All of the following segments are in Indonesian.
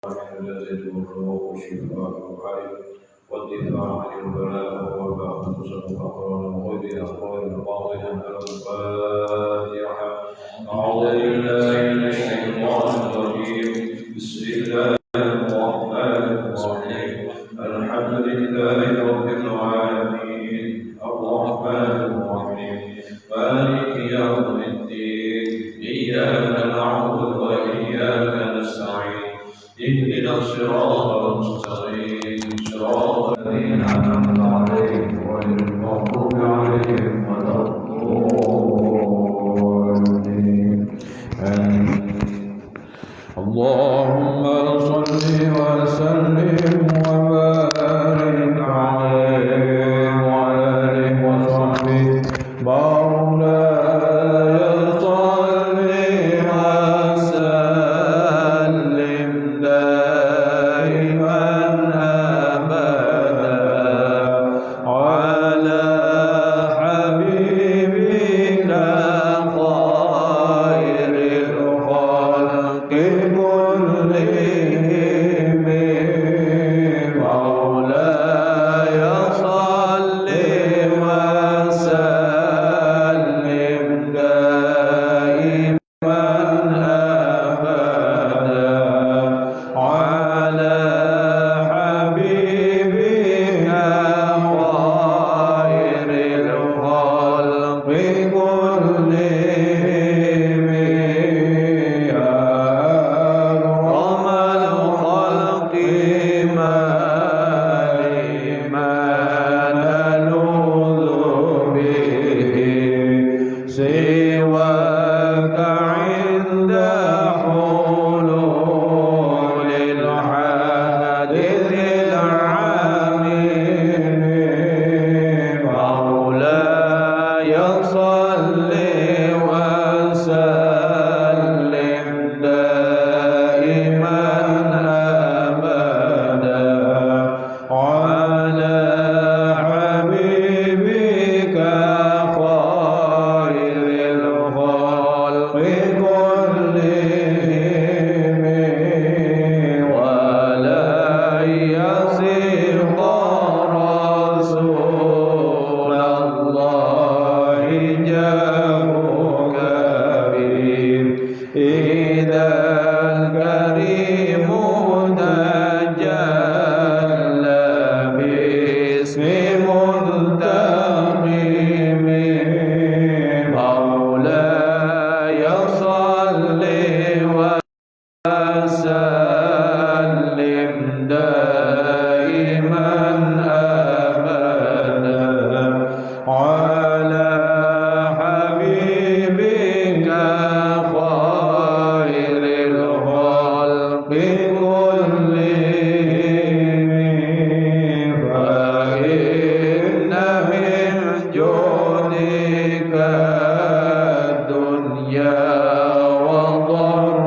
الذي هو شفاء العين والدفاع عن البلاء والباء تصدق أقران وغير أقران باطنا على الفاتحة. أعوذ بالله من الشيطان الرجيم. بسم الله الرحمن الرحيم. الحمد لله رب العالمين الرحمن الرحيم مالك يوم الدين. إياك نعبد وإياك نستعين. اهدنا الصراط المستقيم صراط الذين أنعمت عليهم غير المغضوب عليهم ولا الضالين. اللهم صل وسلم وبارك عليه وعلى آله وصحبه مولاي صل وسلم دائما أبدا على حبيبك خير الخلق كلهم. مولاي صل وسلم دائما أبدا على حبيبك خير الخلق كلهم. يا أكرم الخلق ما نلوذ به سواك عند حلول الحادث العميم. مولاي صل وسلم دائما أبدا على حبيبك خير الخلق كلهم. ولا يصيغ رسول الله جاهك به إذا الكريم تجلى باسم منتقم. مولاي صل وسلم دائما أبدا على حبيبك خير الخلق كلهم. فإن من جودك الدنيا وضرتها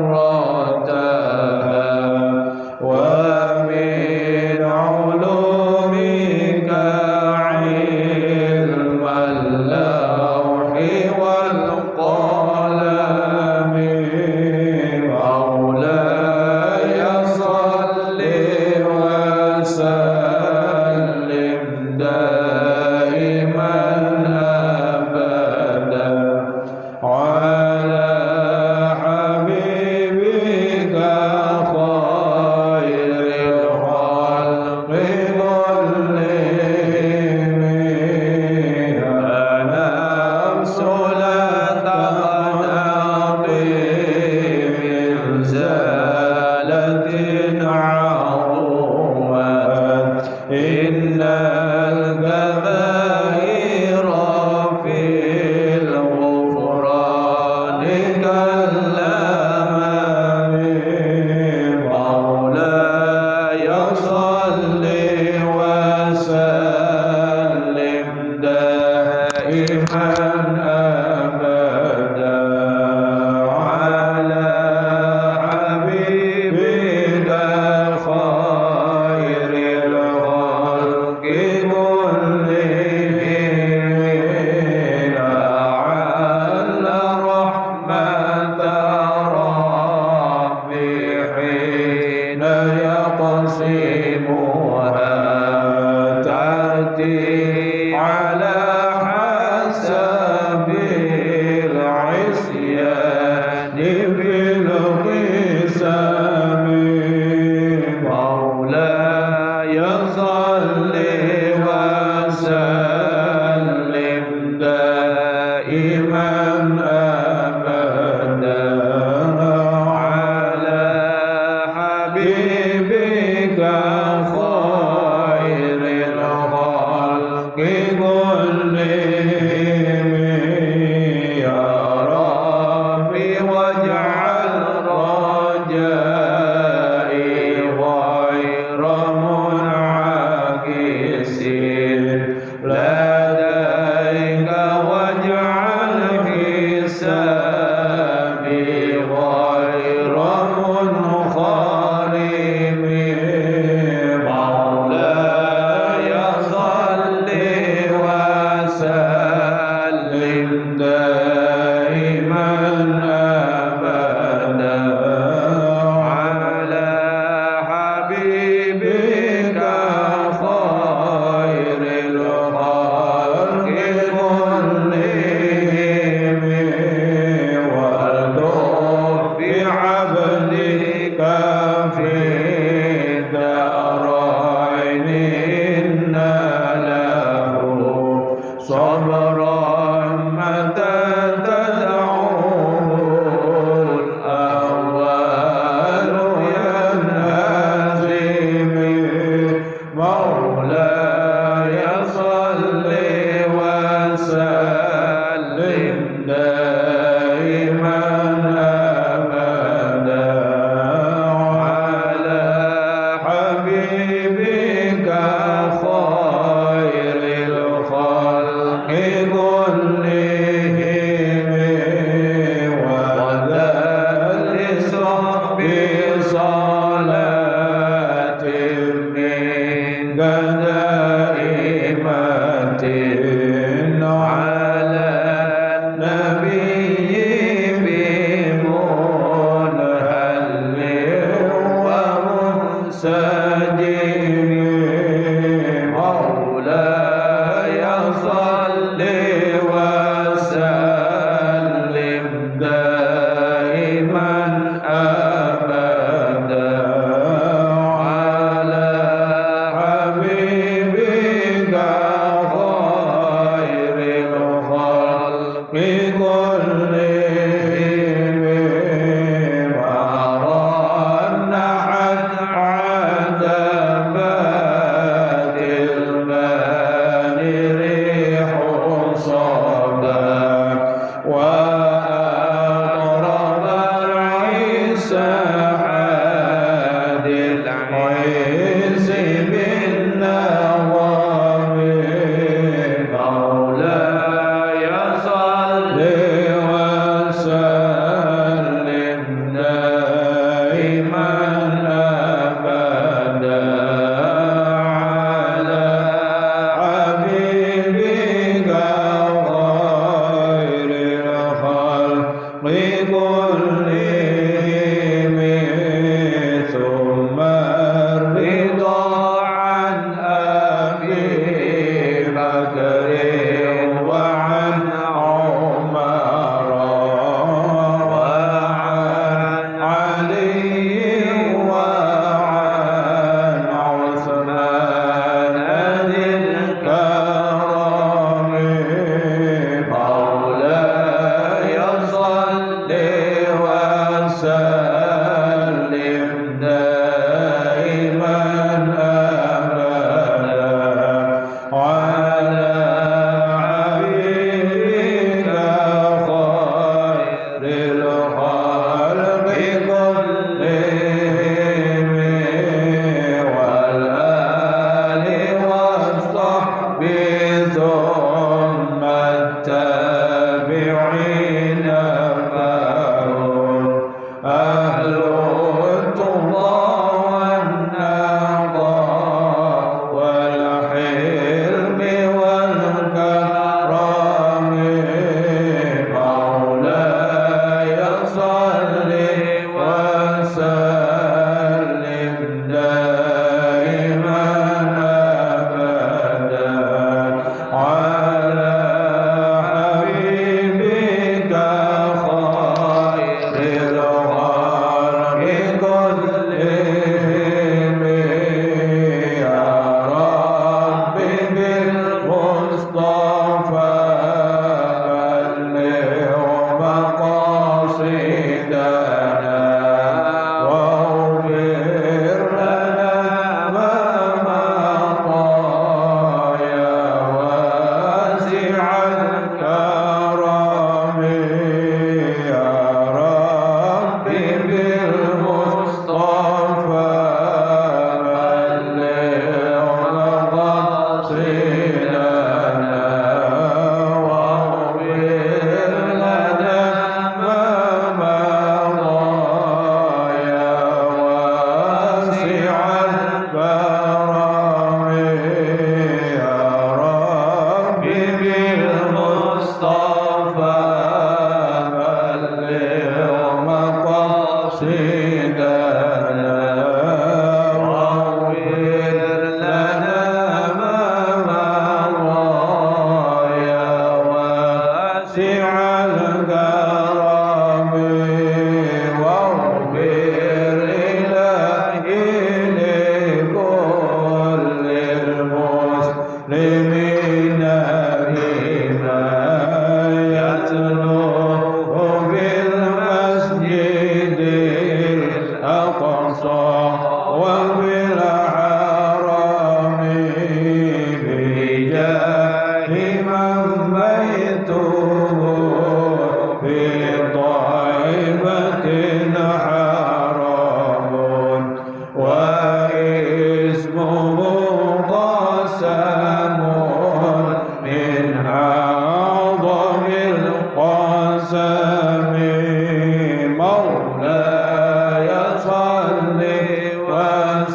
ومن علومك علم اللوح والقلم. مولاي صل وسلم دائما أبدا على حبيبك خير الخلق كلهم. أنا أمثلة عظيم زالت عرومت إن الكبائر في الغفران كالأمام. مولاي صل وسلم دائما أبدا على حبيبك خير الخلق يقسمها تأتي على حسب العصيان في القسم مولاي صل وسلم دائما أبدا على حبيبك خير الخلق كلهم يا ربي واجعل رجائي غير منعكس لديك واجعل حسابي غير منخرم مولاي صل وسلم دائما أبدا على حبيبك خير الخلق كلهم والطف بعبدك في الدارين إن له صبرا متى تدعوه الأول ينهزم مولاي صل وسلم دائما أبدا على حبيبك خير الخلق كلهم ودلس بصلاة من دائمة على النبي بمنهل ومنسجم مولاي صل وسلم دائما أبدا على حبيبك خير الخلق كلهم ورنحت عدبات البان ريح صبا وأقرب العيسى حاد العز بالنوام مولاي صل وسلم دائما أبدا على حبيبك خير الخلق كلهم ثم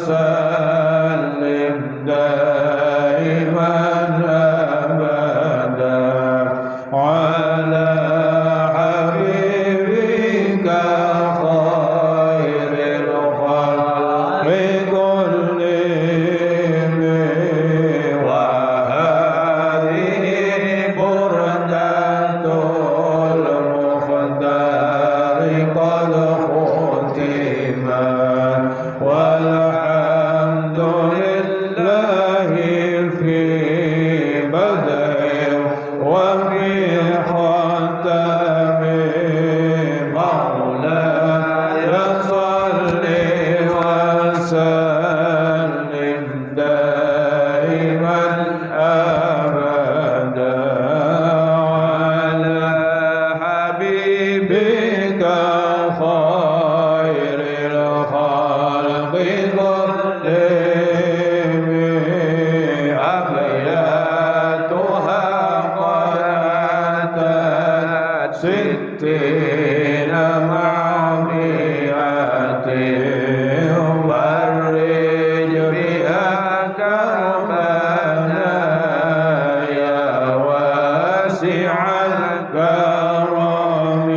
وسلم دائما أبدا على حبيبك خير الخلق كلهم وهذه بردة المختار قد ختمت والحمد لله في بدء وفي ختم مولاي صل وسلم دائما أبدا على حبيبك خير الخلق كلهم أبياتها قد أتت 60 مع مئة فرج بها كربنا يا واسع الكرم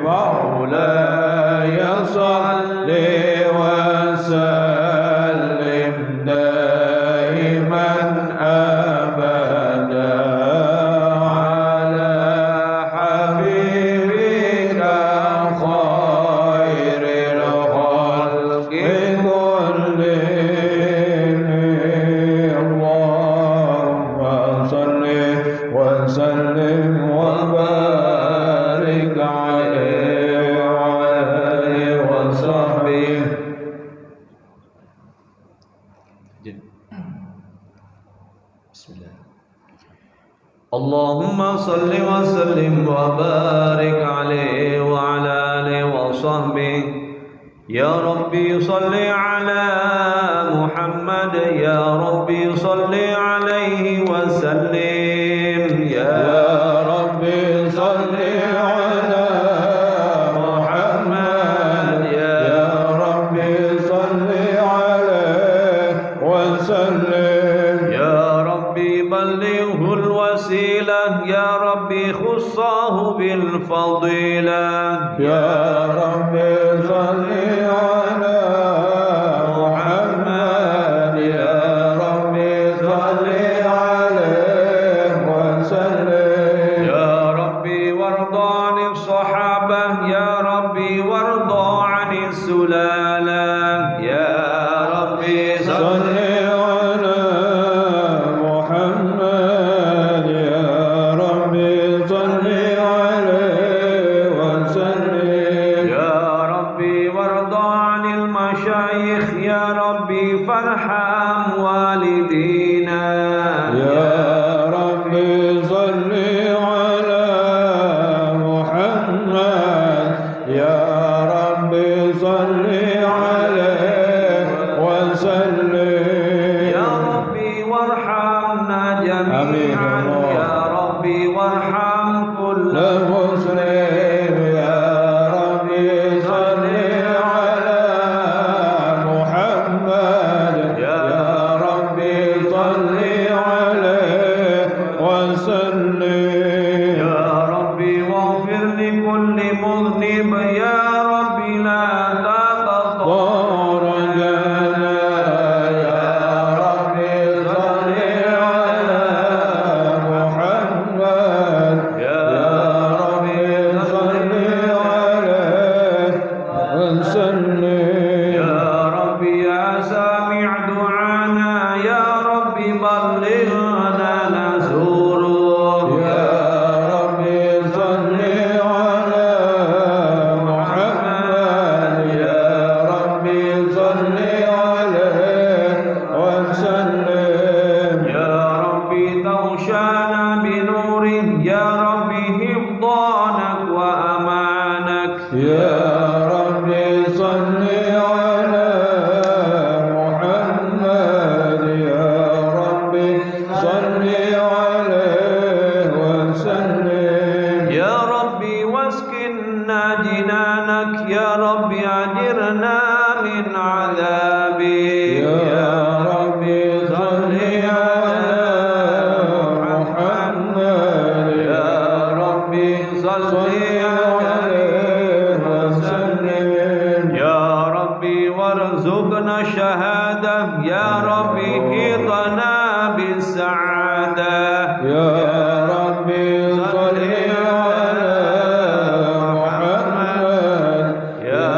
مولاي صل وسلم دائما أبدا على حبيبك خير الخلق كلهم اللهم صل وسلم وبارك عليه وعلى آله وصحبه. بسم الله. اللهم صل وسلم وبارك عليه وعلى آله وصحبه. يا ربي صل على محمد يا ربي صل عليه وسلم يا ربي صل على محمد يا ربي صل عليه وسلم يا ربي بلغه الوسيلة يا ربي خصه بالفضيلة يا ربي صل على محمد يا ربي صل عليه وسلم يا ربي وارض عن الصحابة يا ربي وارض عن السلالة يا ربي صل على محمد يا ربي صل عليه وسلم يا ربي وارض عن المشايخ يا ربي فارحم والدينا يا ربي صل على محمد يا ربي صل عليه وسلم يا ربي وارحمنا جميعا آمين الله. يا ربي وارحم كل المسلم يا ربي صل على محمد يا ربي صل عليه وسلم يا ربي واغفر لكل مذنب يا ربي لا تقطع طار جنايا ارزقنا الشهادة يا ربي حيطنا بالسعادة يا ربي صل على محمد يا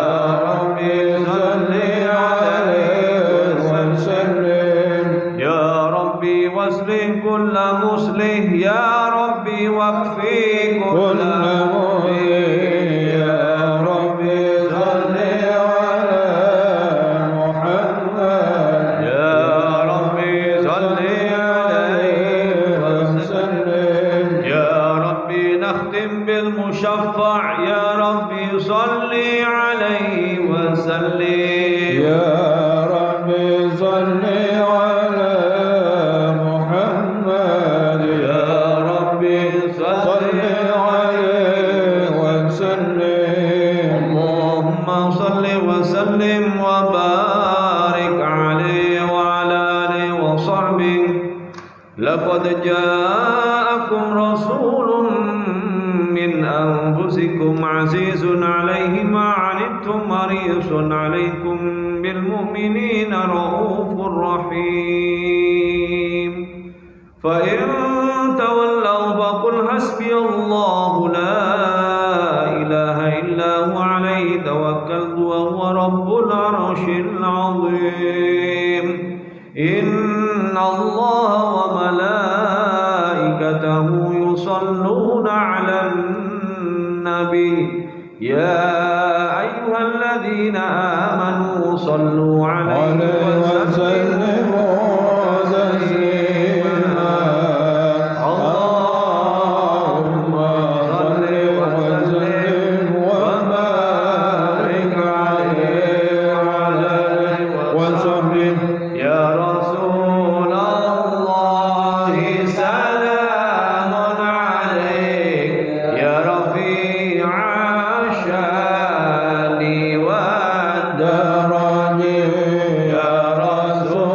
ربي صل عليه وسلم يا ربي واصلح كل مصلح يا ربي واكفي كل كل يا ربي صل على محمد يا ربي صل عليه وسلم يا ربي نختم بالمشفع يا ربي صل عليه وسلم يا ربي صل على محمد يا ربي صل عليه وسلم اللهم صل وسلم وبارك عليه وعلى آله وصحبه لقد جاءكم رسول من أنفسكم عزيز عليه ما عنتم حريص عليكم بالمؤمنين رؤوف رحيم فإن تولوا فقل حسبي الله لا إله إلا هو عليه توكلت وهو رب العرش العظيم إن الله وملائكته يصلون على النبي يا أيها الذين آمنوا صلوا عليه وسلموا تسليما اللهم صل وسلم وبارك عليه وعلى آله وصحبه يا رسول الله سلام عليك يا رفيع الشان والدرج درجي يا رسول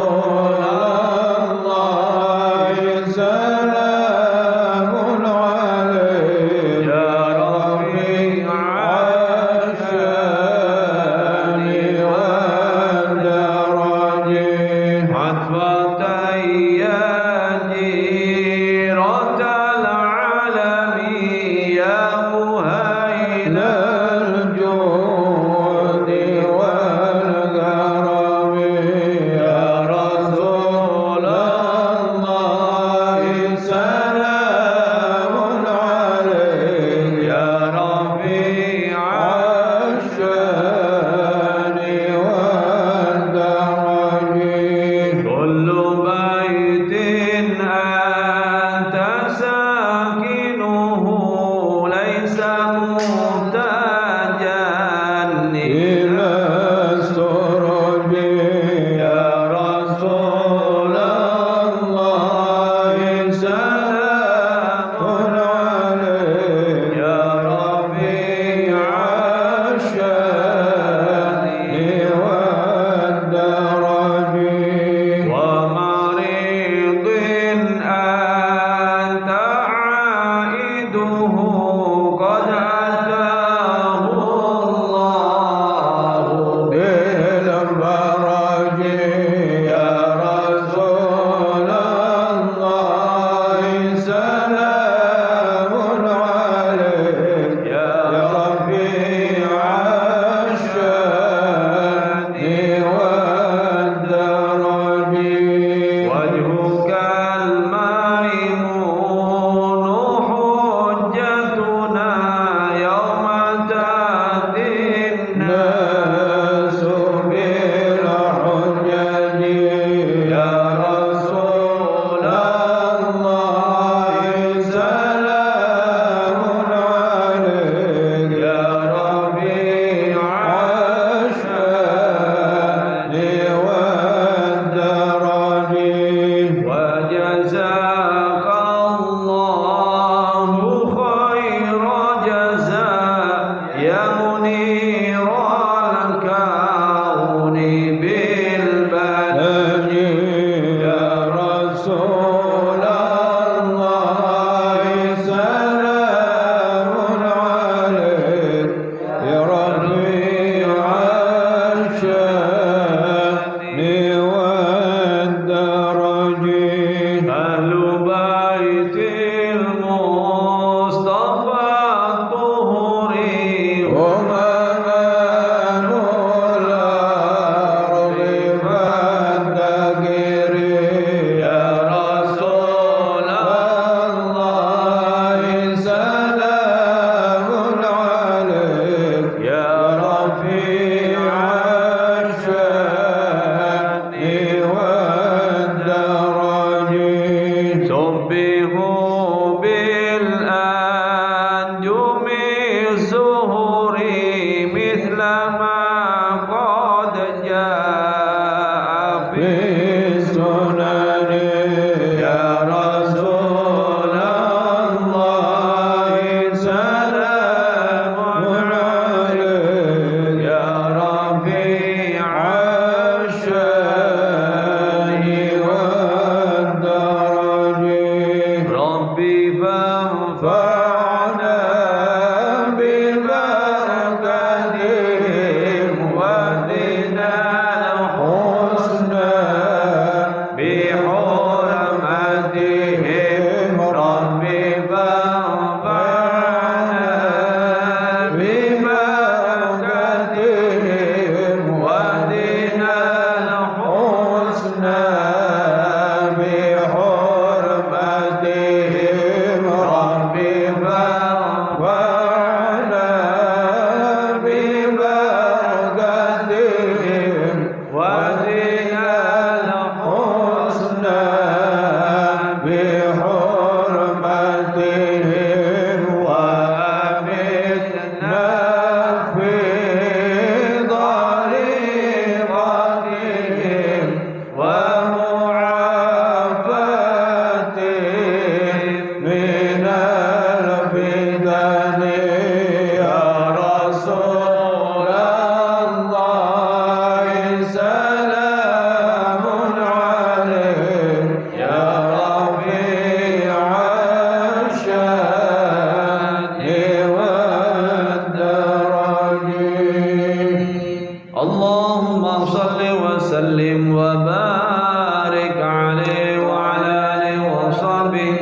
وبارك عليه وعلى آله وصحبه.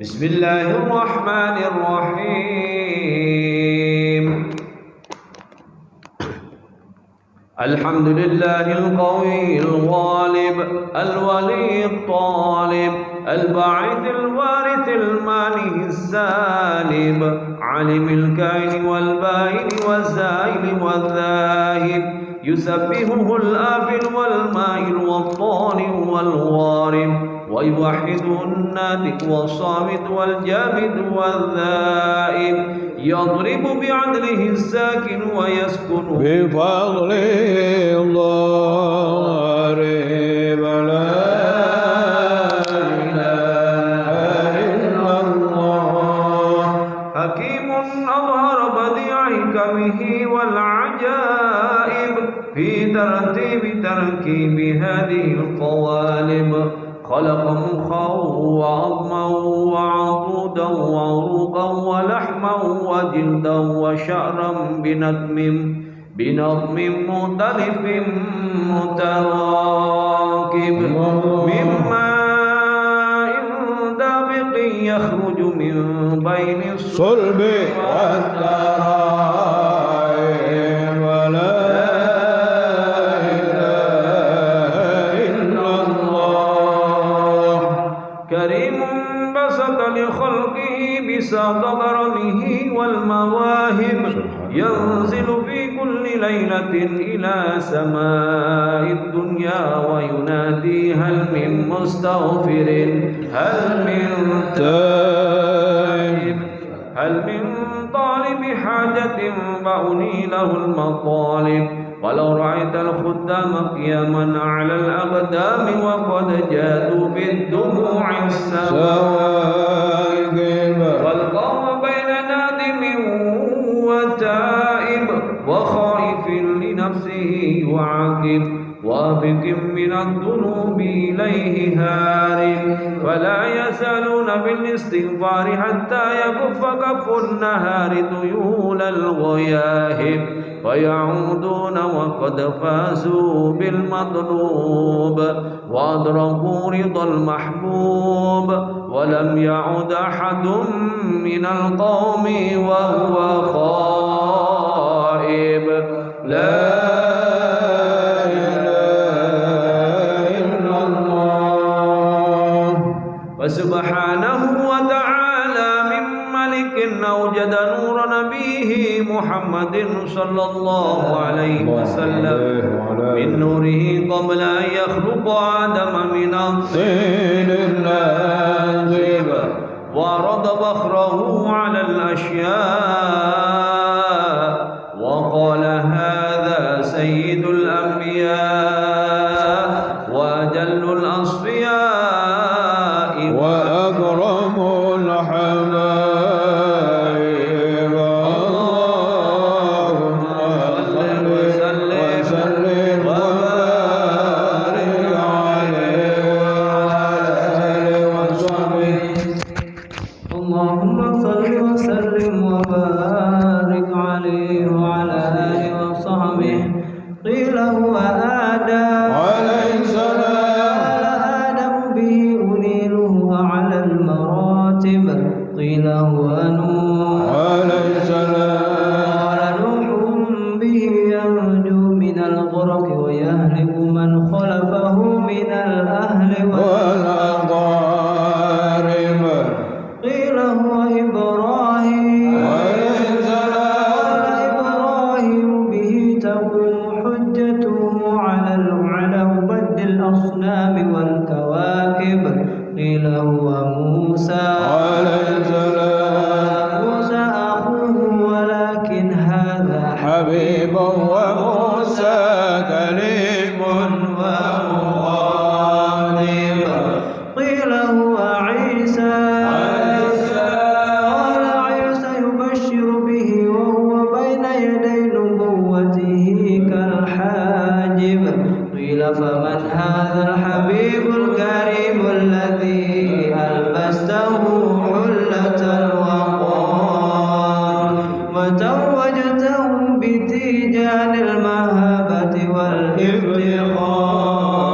بسم الله الرحمن الرحيم. الحمد لله القوي الغالب الولي الطالب الباعث الوارث المانع السالب عالم الكائن والبائن والزائل والذاهب يسبحه الآفل والمائل والطالب والغارب ويوحده الناطق والصامت والجامد والذائب يضرب بعدله الساكن ويسكن بفضله الضارب لا إله إلا الله. حكيم أظهر بديع حكمه والعجائب في ترتيب تركيب هذه القوالب. خلق مخا وعظما وعضودا وعروقا ولحما وجلدا وشعرا بنظم مختلف متراكب من ماء دافق يخرج من بين الصلب والترائب ولا كريم بسط لخلقه بساط كرمه والمواهب ينزل في كل ليلة إلى سماء الدنيا وينادي هل من مستغفر هل من تائب هل من طالب حاجة فأني له المطالب. ولو رأيت الخدام قياما على الأقدام وقد جادوا بالدموع السوائب والقوم بين نادم وتائب وخائف لنفسه وعاقب وابق من الذنوب إليه هارب. فلا يزالون بالاستغفار حتى يكف كف النهار ذيول الغياهب فيعودون وقد فازوا بالمطلوب وأدركوا رضا المحبوب. ولم يعد أحد من القوم وهو خائب. لا وسبحانه وتعالى من ملك أوجد نور نبيه محمد صلى الله عليه وسلم من نوره قبل أن يخلق آدم من الطين النازب وعرض فخره على الأشياء وقال هذا سيد الأنبياء وأجل الأصفياء وأكرم الحبائب. اللهم صل وسلم وبارك عليه وعلى آله وصحبه. اللهم صل وسلم وبارك عليه وعلى آله وصحبه. قيل هو آدم عليه السلام به أنيله على المراتب. قيل هو نوح عليه السلام قال نوح به ينجو من الغرق ويهلك من خلفه من الأهل والأقارب. قيل هو إبراهيم عليه السلام قال إبراهيم به تقوم حجته على عبد الأصنام والكواكب. قيل هو موسى عليه السلام موسى أخوه ولكن هذا حبيب وموسى كريم ومخاطب. قيل هو عيسى عليه السلام قال عيسى يبشر به وهو بين يدي نبوته كالحاجب. قيل فمن هذا الحبيب الكريم الذي ألبسته حلة الوقار وتوجته بتيجان المهابة والافتخار.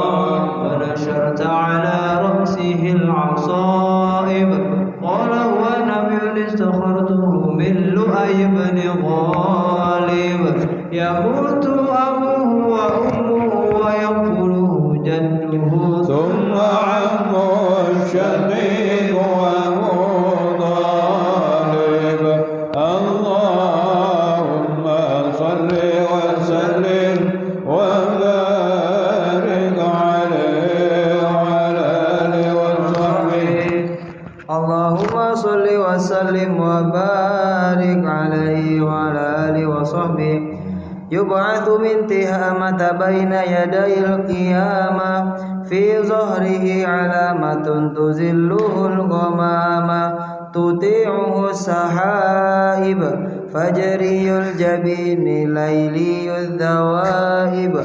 النعمة بين يدي القيامة في ظهره علامة تزله الغمامة تطيعه السحائب فجري الجبين ليلي الذوائب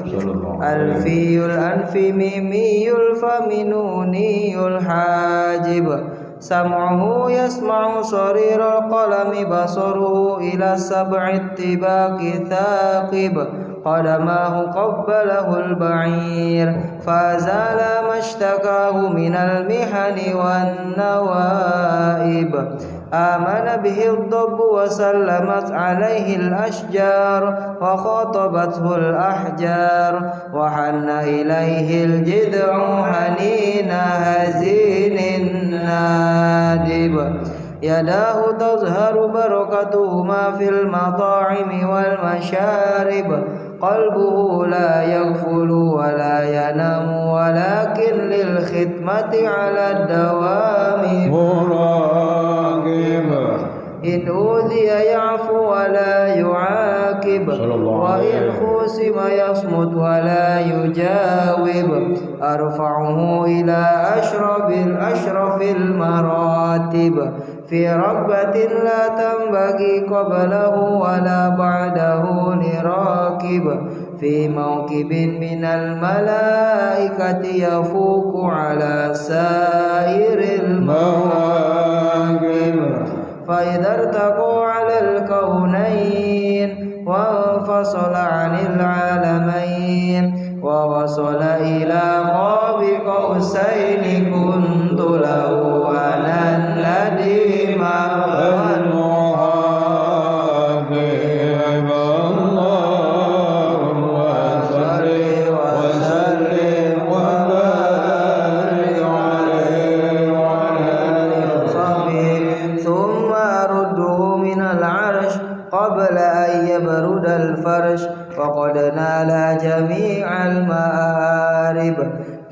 ألفي الأنف ميمي الفم نوني الحاجب سمعه يسمع صرير القلم بصره إلى السبع الطباق ثاقب قدماه قبله البعير فزال ما اشتكاه من المحن والنوائب آمن به الضب وسلمت عليه الأشجار وخاطبته الأحجار وحن إليه الجذع حنين هزين نادب يداه تظهر بركتهما في المطاعم والمشارب قلبه لا يغفل ولا ينام ولكن للختمة على الدوام مراقب إن أوذي يعفو ولا يعاقب وإن خوسم يصمت ولا يجاوب أرفعه إلى أشرف المراتب في رغبة لا تنبغي قبله ولا بعده لراكب في موكب من الملائكة يفوق على سائر المواكب فإذا ارتقوا على الكونين وانفصل عن العالمين ووصل إلى قاب قوسين كنت له أنا الذي المحبب اللهم صل وسلم وبارك عليه وعلى آله وصحبه ثم أرده من العرش قبل أن يبرد الفرش فقد نال جميع المآرب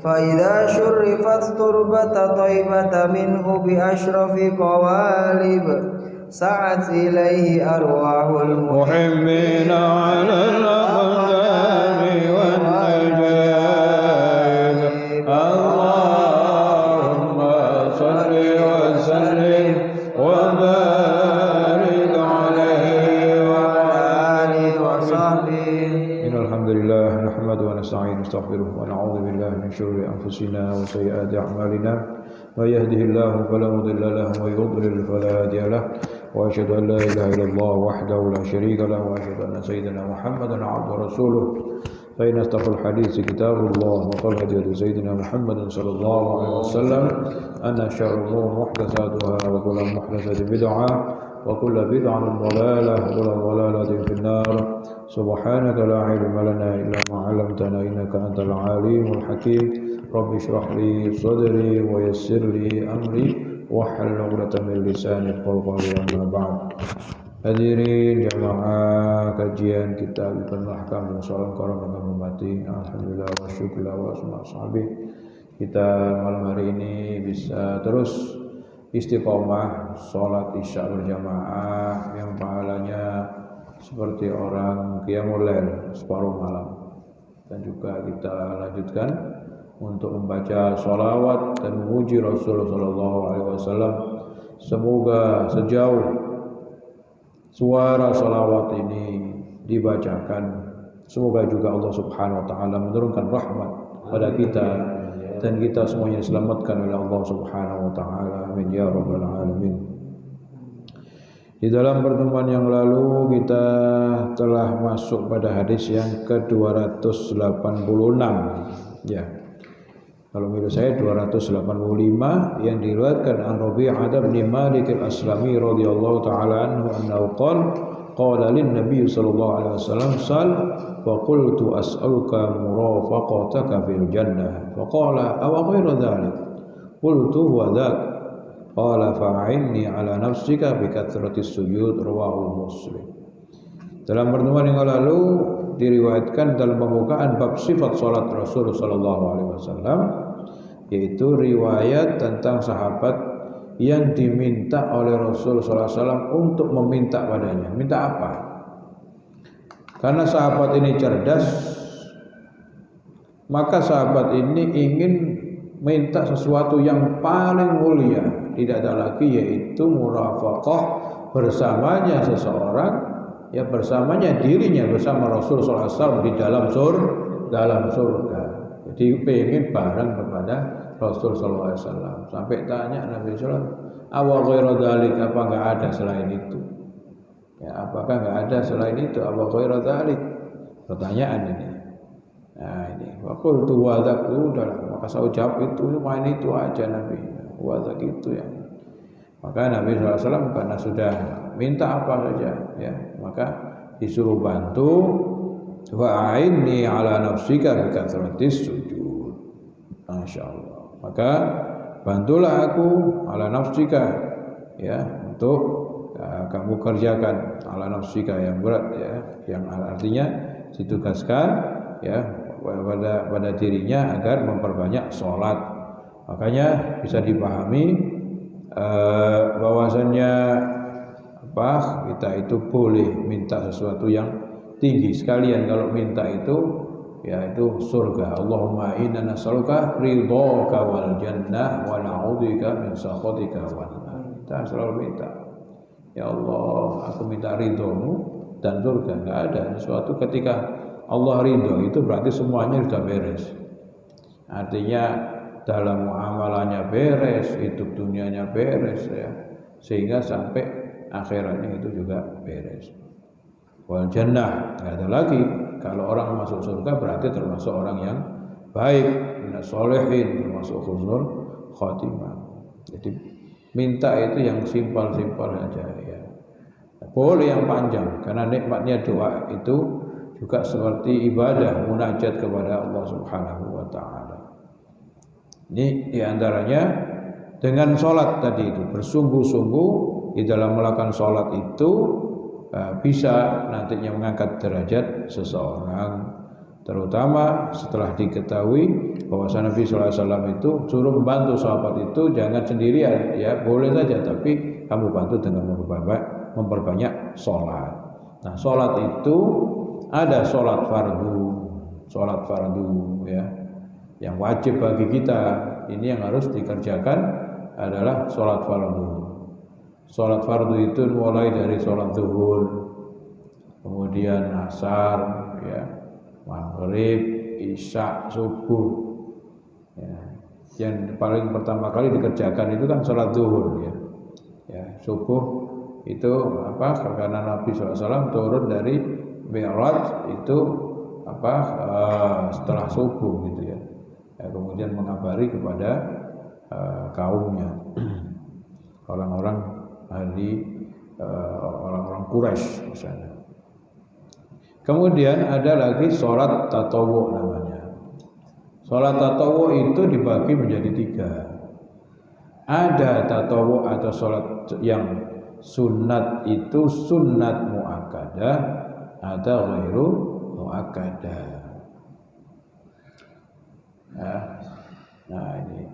فإذا شرفت تربة طيبة منه بأشرف قوالب سعت إليه أرواح المحبين على الأقدام والنجاة اللهم صل وسلم وبارك عليه وعلى آله وصحبه إن الحمد لله نحمده ونستعينه ونستغفره ونعوذ بالله من شرور أنفسنا وسيئات أعمالنا من يهده الله فلا مضل له ومن يضلل فلا هادي له وأشهد أن لا إله إلا الله وحده لا شريك له وأشهد أن سيدنا محمدا عبده ورسوله فإن أصدق الحديث كتاب الله وخير الهدي سيدنا محمد صلى الله عليه وسلم أن شر الأمور محدثاتها وكل محدثة بدعة وكل بدعة ضلالة وكل ضلالة في النار سبحانك لا علم لنا إلا ما علمتنا إنك أنت العليم الحكيم رب اشرح لي صدري ويسر لي أمري wahlul 'uqdatam min lisani yafqahu qawli amma ba'd. Hadirin jamaah kajian kitab Ibnu Ahkam dan Salam Karam dan Mati. Alhamdulillah wa syukurlah wa asma'i. Kita malam hari ini bisa terus istiqomah salat Isya berjamaah yang pahalanya seperti orang qiyamul lail separuh malam. Dan juga kita lanjutkan untuk membaca sholawat dan memuji Rasulullah SAW. Semoga sejauh suara sholawat ini dibacakan, semoga juga Allah Subhanahu Wa Taala menurunkan rahmat pada kita dan kita semuanya diselamatkan oleh Allah Subhanahu Wa Taala. Amin ya rabbal alamin. Di dalam pertemuan yang lalu kita telah masuk pada hadis yang ke-286 ya. Kalau menurut saya 285 yang diriwayatkan an Rabi'ah bin Malik al-Aslami radhiyallahu taala anhu annahu qala lin nabiy sallallahu alaihi wasallam sal wa qultu as'aluka murafaqataka fil jannah fa qala aw ghayra dhalik qultu huwa dhak qala fa'inni ala nafsika bi kathratis sujud rawahu Muslim. Dalam pertemuan yang lalu diriwayatkan dalam pembukaan bab sifat salat Rasul sallallahu alaihi wasallam, yaitu riwayat tentang sahabat yang diminta oleh Rasul sallallahu alaihi wasallam untuk meminta padanya. Minta apa? Karena sahabat ini cerdas, Maka sahabat ini ingin minta sesuatu yang paling mulia, tidak ada lagi, yaitu murafaqah bersamanya seseorang, ya bersamanya dirinya bersama Rasul SAW di dalam surga. Jadi pengen bareng kepada Rasul SAW. Sampai tanya Nabi SAW, awa ghairu dzalik, apa enggak ada selain itu? Ya, apakah enggak ada selain itu? Awa ghairu dzalik? Pertanyaan ini. Nah ini, waktu itu wadak udah, maka saya jawab itu, main itu aja Nabi, wadak itu ya. Maka Nabi SAW karena sudah minta apa saja, ya, maka disuruh bantu, wa'inni ala nafsika bikathratis sujud. Masya Allah. Maka bantulah aku ala nafsika, ya, untuk kamu kerjakan ala nafsika yang berat, ya, yang artinya ditugaskan, ya, pada dirinya agar memperbanyak sholat. Makanya bisa dipahami bahwasannya kita itu boleh minta sesuatu yang tinggi sekalian. Kalau minta itu, ya, itu surga. Allahumma inna nas'aluka ridhaka wal jannah wa na'udzubika min sakhatika wan nar. Kita selalu minta, ya Allah, aku minta ridhomu dan surga. Enggak ada sesuatu ketika Allah ridho itu berarti semuanya sudah beres. Artinya dalam muamalahnya beres, hidup dunianya beres, ya, sehingga sampai akhiratnya itu juga beres. Wal jannah, nggak ada lagi. Kalau orang masuk surga berarti termasuk orang yang baik, minas sholihin, termasuk husnul khotimah. Jadi minta itu yang simpel-simpel saja, ya. Boleh yang panjang, karena nikmatnya doa itu juga seperti ibadah munajat kepada Allah Subhanahu wa taala. Ini diantaranya dengan sholat tadi itu, bersungguh-sungguh di dalam melakukan sholat itu bisa nantinya mengangkat derajat seseorang, terutama setelah diketahui bahwa Nabi SAW itu suruh membantu sahabat itu jangan sendirian, ya, boleh saja, tapi kamu bantu dengan memperbanyak sholat. Nah, sholat itu ada sholat fardu, ya, yang wajib bagi kita. Ini yang harus dikerjakan adalah sholat fardu. Sholat fardu itu mulai dari sholat zuhur, kemudian asar, ya, maghrib, isya, subuh. Ya. Yang paling pertama kali dikerjakan itu kan sholat zuhur, ya. Ya, subuh itu karena Nabi SAW turun dari Mi'raj itu setelah subuh gitu, ya. Kemudian mengabari kepada kaumnya, orang-orang Quraisy misalnya. Kemudian ada lagi sholat tatawu namanya. Sholat tatawu itu dibagi menjadi 3. Ada tatawu atau sholat yang sunat itu sunat muakkadah, ada ghairu muakkadah. Nah ini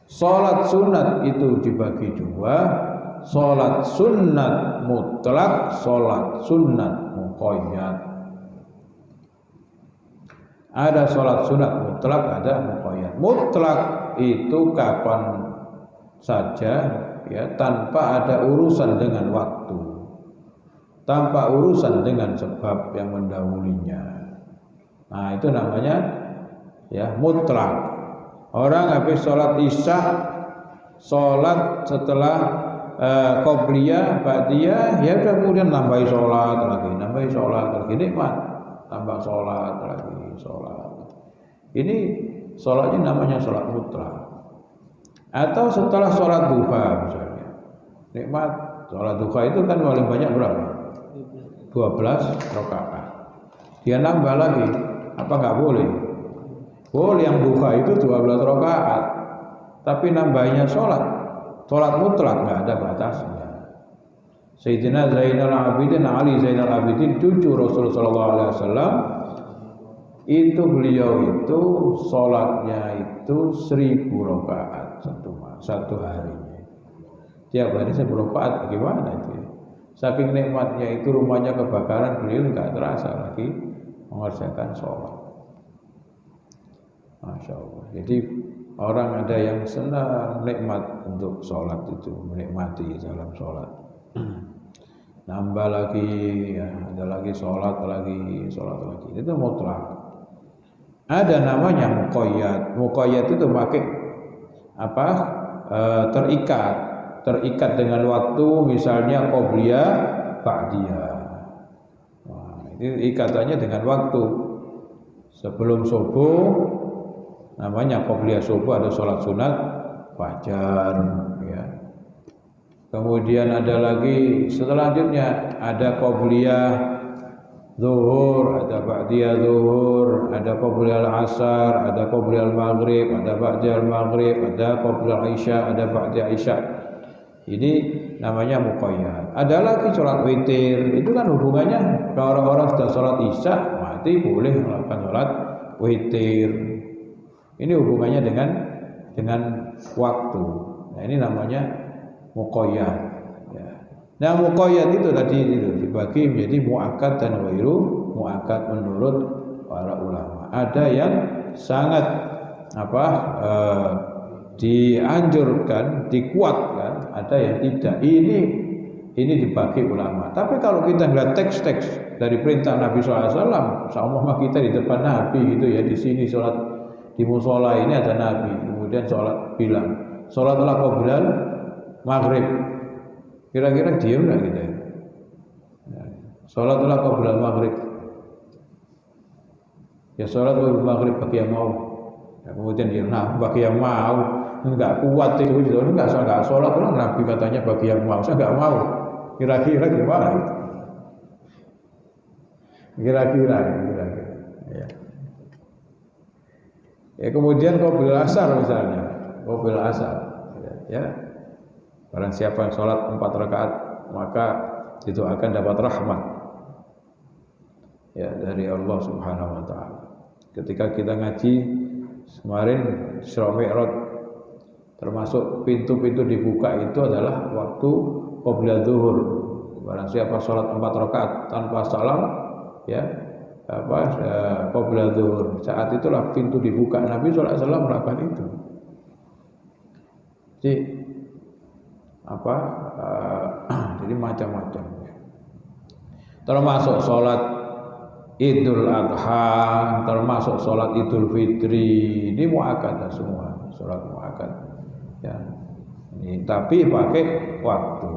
sholat sunat itu dibagi 2, sholat sunat mutlak, sholat sunat muqayyad. Ada sholat sunat mutlak, ada muqayyad. Mutlak itu kapan saja, ya, tanpa ada urusan dengan waktu, tanpa urusan dengan sebab yang mendahulunya. Nah itu namanya, ya, mutlak. Orang habis sholat isya, sholat setelah qobliyah, ba'diyah, ya udah kemudian nambahi sholat lagi, nikmat, tambah sholat lagi, sholat. Ini sholatnya namanya sholat mutlak. Atau setelah sholat duha misalnya, nikmat. Sholat duha itu kan paling banyak berapa? 12 rakaat. Dia nambah lagi, apa nggak boleh? Boleh, yang duha itu 12 rakaat, tapi nambahnya sholat mutlak, nggak ada batasnya. Sayyidina Zainal Abidin Ali Zainal Abidin, cucu Rasul sallallahu alaihi wasallam, itu beliau itu sholatnya itu 1000 rakaat satu harinya. Tiap hari 10 rakaat, bagaimana itu? Saking nikmatnya itu, rumahnya kebakaran, beliau nggak terasa lagi mengerjakan sholat. Masya Allah. Jadi orang ada yang senang nikmat untuk sholat itu, menikmati dalam sholat. Nambah lagi, ya, ada lagi sholat lagi. Itu mutlak. Ada namanya muqayyad. Muqayyad itu pakai apa? Terikat dengan waktu, misalnya qobliyah, ba'diyah. Nah, ini ikatannya dengan waktu. Sebelum subuh namanya qobliyah subuh, ada sholat sunat fajar, ya. Kemudian ada lagi selanjutnya ada qobliyah zuhur, ada ba'diyah zuhur, ada qobliyah asar, ada qobliyah maghrib, ada ba'diyah maghrib, ada qobliyah isya, ada ba'diyah isya. Ini namanya muqayyad. Ada lagi sholat witir, itu kan hubungannya kalau orang-orang sudah sholat isya mati boleh melakukan sholat witir. Ini hubungannya dengan waktu. Nah, ini namanya muqayyad. Ya. Nah, muqayyad itu tadi itu dibagi menjadi muakkad dan ghairu muakkad menurut para ulama. Ada yang sangat dianjurkan, dikuatkan, ada yang tidak. Ini dibagi ulama. Tapi kalau kita lihat teks-teks dari perintah Nabi SAW, sama kita di depan Nabi gitu ya, di sini sholat di musola ini ada Nabi, kemudian sholat bilang, sholatlah qobliyah maghrib. Kira-kira diam nggak kita? Sholatlah qobliyah maghrib. Ya sholat maghrib bagi yang mau. Ya, kemudian dia, bagi yang mau, enggak kuat itu, enggak sholat lah Nabi katanya bagi yang mau, saya enggak mau. Kira-kira gimana itu? Kira-kira. Ya. Ya, kemudian qobliyah asar misalnya, qobliyah asar. Ya. Barang siapa yang sholat 4 rakaat maka itu akan dapat rahmat ya dari Allah Subhanahu wa taala. Ketika kita ngaji kemarin Isra Mi'raj, termasuk pintu-pintu dibuka itu adalah waktu qobliyah zuhur. Barang siapa sholat 4 rakaat tanpa salam ya qobliyah zuhur, saat itulah pintu dibuka. Nabi sallallahu alaihi wasallam melakukan itu. Jadi macam-macam. Termasuk sholat Idul Adha, termasuk sholat Idul Fitri, ini muakkad semua, sholat muakkad. Ya, ini tapi pakai waktu.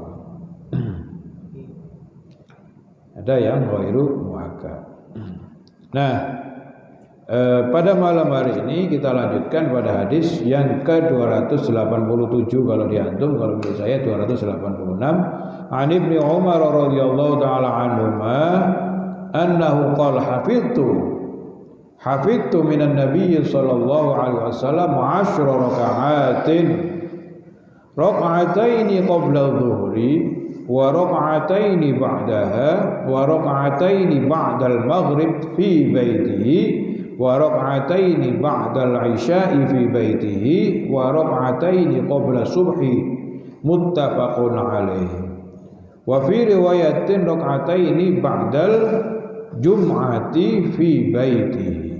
Ada yang ghairu muakkad. Nah, pada malam hari ini kita lanjutkan pada hadis yang ke-287 kalau diantum, kalau menurut saya 286. An Ibnu Umar radhiyallahu taala anhuma annahu qala hafidtu minan nabiy sallallahu alaihi wasallam 10 raka'atain qabla adh-dhuhri wa raka'atain ba'daha wa raka'atain ba'da al-maghrib fi baitihi wa raka'ataini ba'dal isya'i fi baitihi wa raka'ataini qabla subhi muttafaqun alaih. Wa fi riwayatin raka'ataini ba'dal jum'ati fi baitihi.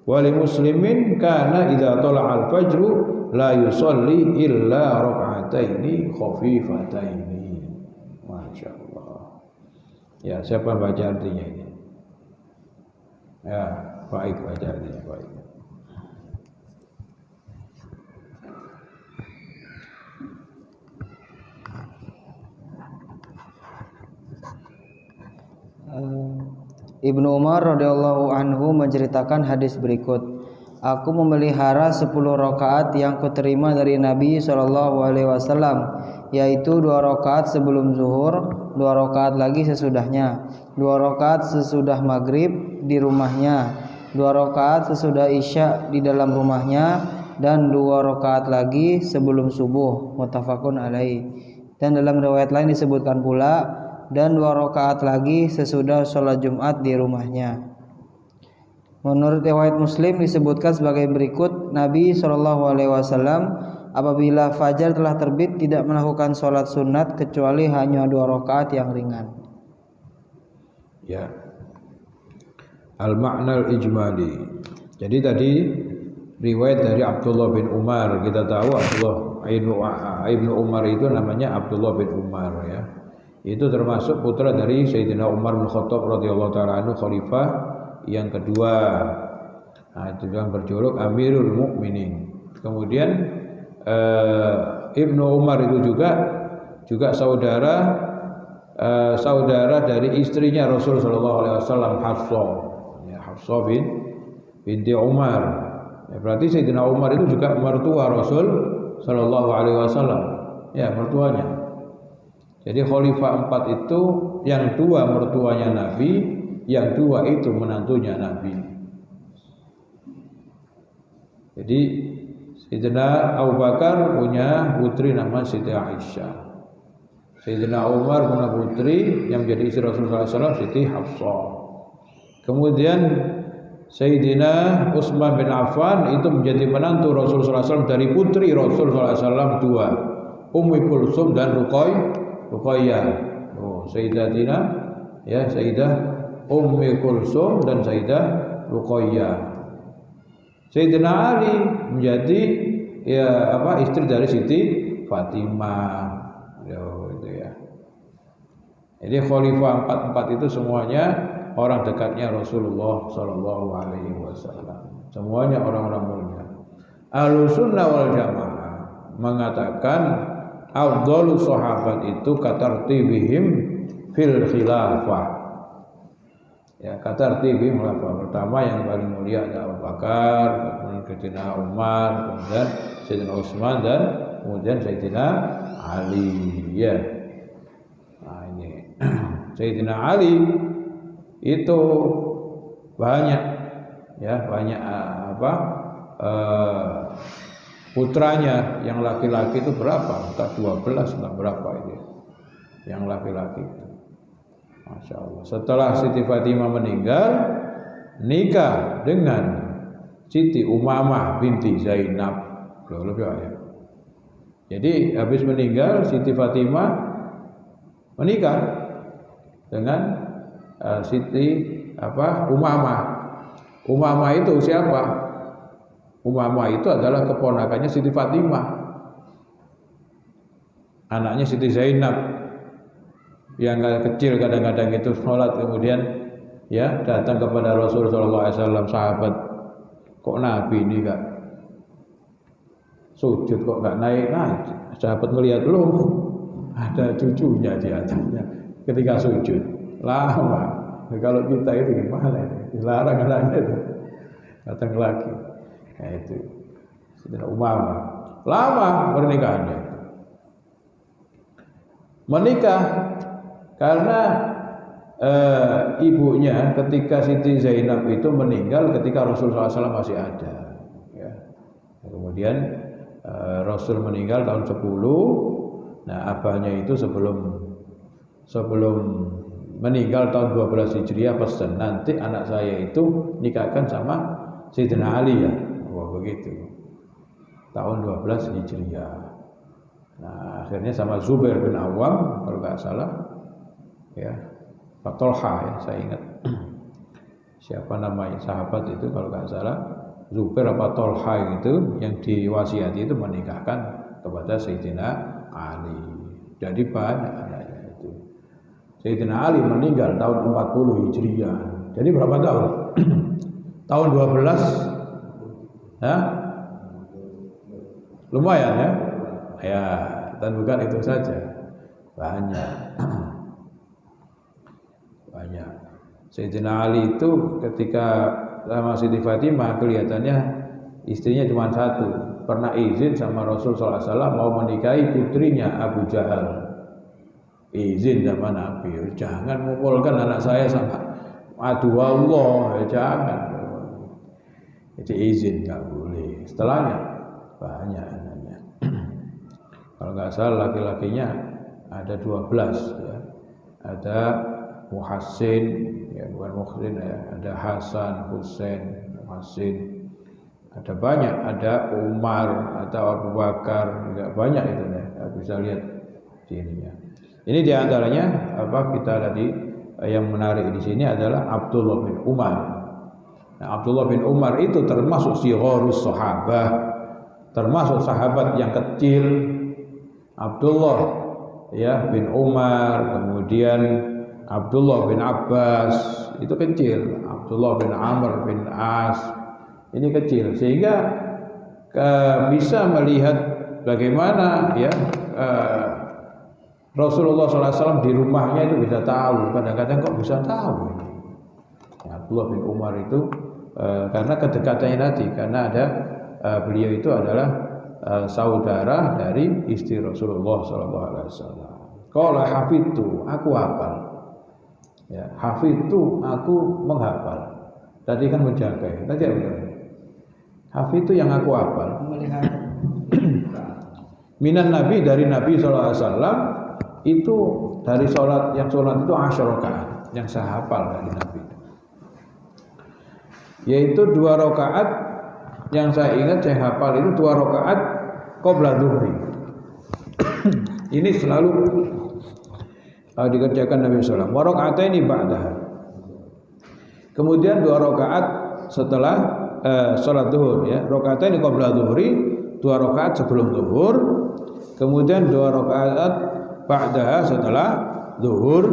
Wa li muslimin kana idza tala'al fajru la yusalli illa raka'ataini khafifataini. Masyaallah. Ya, siapa baca artinya ini? Ya, baik baca artinya, baik. Ibnu Umar radhiyallahu anhu menceritakan hadis berikut. Aku memelihara 10 rakaat yang kuterima dari Nabi SAW, yaitu 2 rakaat sebelum zuhur, 2 rakaat lagi sesudahnya, 2 rakaat sesudah maghrib di rumahnya, 2 rakaat sesudah isya di dalam rumahnya, dan 2 rakaat lagi sebelum subuh. Muttafaqun alaih. Dan dalam riwayat lain disebutkan pula, dan 2 rakaat lagi sesudah sholat Jumat di rumahnya. Menurut riwayat Muslim disebutkan sebagai berikut, Nabi SAW apabila fajar telah terbit tidak melakukan sholat sunat kecuali hanya 2 rakaat yang ringan. Ya, al-ma'na al-ijmali. Jadi tadi riwayat dari Abdullah bin Umar. Kita tahu Abdullah ibnu Umar itu namanya Abdullah bin Umar ya. Itu termasuk putra dari Sayyidina Umar bin Khattab radhiyallahu taala anhu, khalifah yang kedua. Nah, itu yang berjuluk Amirul Mukminin. Kemudian Ibnu Umar itu juga saudara dari istrinya Rasul sallallahu alaihi wasallam, Hafsah. Ya, Hafsah binti Umar. Ya, berarti Sayyidina Umar itu juga mertua Rasul sallallahu alaihi wasallam. Ya, mertuanya. Jadi khalifah 4 itu yang 2 mertuanya Nabi, yang 2 itu menantunya Nabi. Jadi Sayyidina Abu Bakar punya putri nama Siti Aisyah. Sayyidina Umar punya putri yang menjadi istri Rasulullah SAW, Siti Hafsah. Kemudian Sayyidina Utsman bin Affan itu menjadi menantu Rasulullah SAW dari putri Rasulullah SAW 2, Ummu Kulsum dan Ruqayyah. Oh, Sayyidatina ya, Sayyidah Ummu Kulsum dan Sayyidah Ruqayyah. Sayyidina Ali menjadi istri dari Siti Fatimah. Itu ya. Jadi khalifah 4 itu semuanya orang dekatnya Rasulullah sallallahu alaihi wasallam. Semuanya orang-orang mulia. Ahlussunnah wal Jamaah mengatakan afdhalus sahabat itu katartibihim fil khilafah. Ya, katartibihim khilafah. Pertama yang paling mulia adalah Abu Bakar, kemudian Sayyidina Umar, kemudian Sayyidina Utsman dan kemudian Sayyidina Ali. Ya. Nah, ini Sayyidina Ali itu banyak putranya yang laki-laki itu berapa? Entah 12 entah berapa itu. Yang laki-laki itu. Masya Allah. Setelah Siti Fatimah meninggal, nikah dengan Siti Umamah binti Zainab. Ya. Jadi habis meninggal Siti Fatimah menikah dengan Siti Umamah. Umamah itu siapa? Umamah itu adalah keponakannya Siti Fatimah, anaknya Siti Zainab yang kecil kadang-kadang itu sholat kemudian ya datang kepada Rasulullah SAW, sahabat, kok Nabi ini gak sujud, kok gak naik? Sahabat melihat loh ada cucunya di atasnya ketika sujud lama. Kalau kita itu gimana? Dilarang anaknya itu datang lagi. Nah itu Sayyidina Umamah lama pernikahannya. Menikah karena ibunya ketika Siti Zainab itu meninggal ketika Rasulullah SAW masih ada. Ya. Kemudian Rasul meninggal tahun 10. Nah abahnya itu sebelum meninggal tahun 12 Hijriah pesan, nanti anak saya itu nikahkan sama Sayyidina Ali ya. Wah begitu. Tahun 12 Hijriah. Nah akhirnya sama Zubair bin Awam kalau nggak salah ya, Pak Tolha ya, saya ingat siapa namanya sahabat itu kalau nggak salah Zubair apa Tolha itu yang diwasiati itu menikahkan kepada Sayyidina Ali. Jadi banyak anaknya itu. Sayyidina Ali meninggal tahun 40 Hijriah. Jadi berapa tahun? Tahun 12 ya? Lumayan ya? Ya, dan bukan itu saja. Banyak. Sayyidina Ali itu ketika sama Siti Fatimah kelihatannya istrinya cuma satu. Pernah izin sama Rasul SAW mau menikahi putrinya Abu Jahal. Izin sama Nabi, jangan mukulkan anak saya sama adu Allah, jangan. Jadi izin nggak boleh. Setelahnya banyak anaknya. Kalau nggak salah laki-lakinya ada 12 ya. Ada Muhassin, ya bukan Muhsin ya. Ada Hasan, Husain, Muhassin. Ada banyak, ada Umar, ada Abu Bakar, juga banyak itu ya. Bisa lihat di ininya. Ini diantaranya kita tadi yang menarik di sini adalah Abdullah bin Umar. Nah, Abdullah bin Umar itu termasuk sigharus sahabah, termasuk sahabat yang kecil. Abdullah ya bin Umar, kemudian Abdullah bin Abbas itu kecil, Abdullah bin Amr bin As ini kecil, sehingga bisa melihat bagaimana ya Rasulullah SAW di rumahnya itu bisa tahu, kadang-kadang kok bisa tahu. Ya, Abdullah bin Umar itu karena kedekatannya tadi, karena ada beliau itu adalah saudara dari istri Rasulullah SAW. Qala hafidtu, aku hafal. Ya, hafidtu, aku menghafal. Tadi kan menjaga ya. Tadi apa? Hafidtu yang aku hafal. Minan Nabi, dari Nabi SAW itu dari sholat itu 10 rakaat yang saya hafal dari Nabi. Yaitu 2 rakaat yang saya ingat saya hafal itu 2 rakaat qabla zuhri. Ini selalu dikerjakan Nabi SAW. Wa raka'ataini ba'daha. Kemudian 2 rakaat setelah salat zuhur ya. Raka'ataini qabla zuhri, 2 rakaat sebelum zuhur. Kemudian 2 rakaat ba'daha setelah zuhur.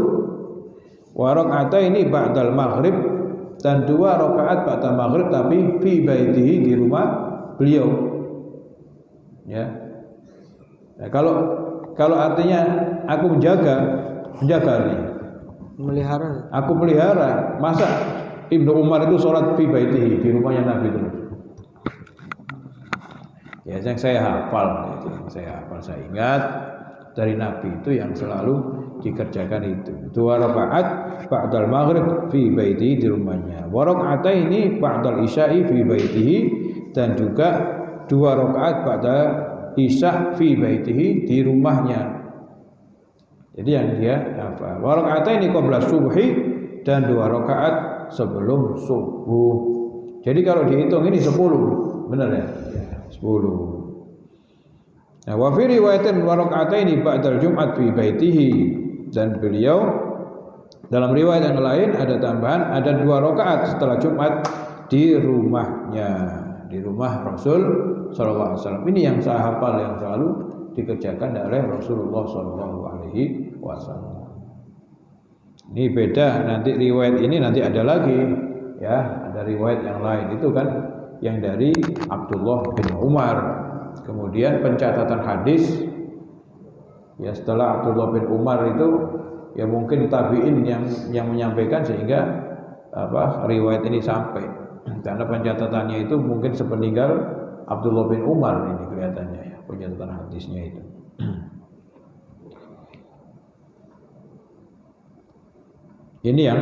Wa raka'ataini ba'dal maghrib, dan 2 rakaat ba'da maghrib tapi fi baitihi, di rumah beliau. Ya. Nah, kalau artinya aku menjaga nih. Melihara. Aku pelihara. Masa Ibnu Umar itu sholat fi baitihi, di rumahnya Nabi terus. Ya, yang saya hafal itu, saya ingat dari Nabi itu yang selalu dikerjakan itu. 2 rakaat ba'dal maghrib fi baitihi, di rumahnya. Wa raka'ataini ba'dal isya'i fi baitihi, dan juga 2 rakaat ba'da isya' fi baitihi, di rumahnya. Jadi yang dia hafal. Wa raka'ataini qabla subhi, dan 2 rakaat sebelum subuh. Jadi kalau dihitung ini 10, benar ya? 10. Nah, wa fi riwayatin wa raka'ataini ba'dal jum'at fi baitihi, dan beliau dalam riwayat yang lain ada tambahan, ada 2 rakaat setelah Jumat di rumahnya, di rumah Rasul sallallahu alaihi wasallam. Ini yang saya hafal, yang selalu dikerjakan oleh Rasulullah sallallahu alaihi wasallam. Ini beda, nanti riwayat ini nanti ada lagi ya, ada riwayat yang lain itu kan yang dari Abdullah bin Umar. Kemudian pencatatan hadis ya, setelah Abdullah bin Umar itu ya mungkin tabi'in yang menyampaikan, sehingga riwayat ini sampai, karena pencatatannya itu mungkin sepeninggal Abdullah bin Umar ini kelihatannya ya, pencatatan hadisnya itu. Ini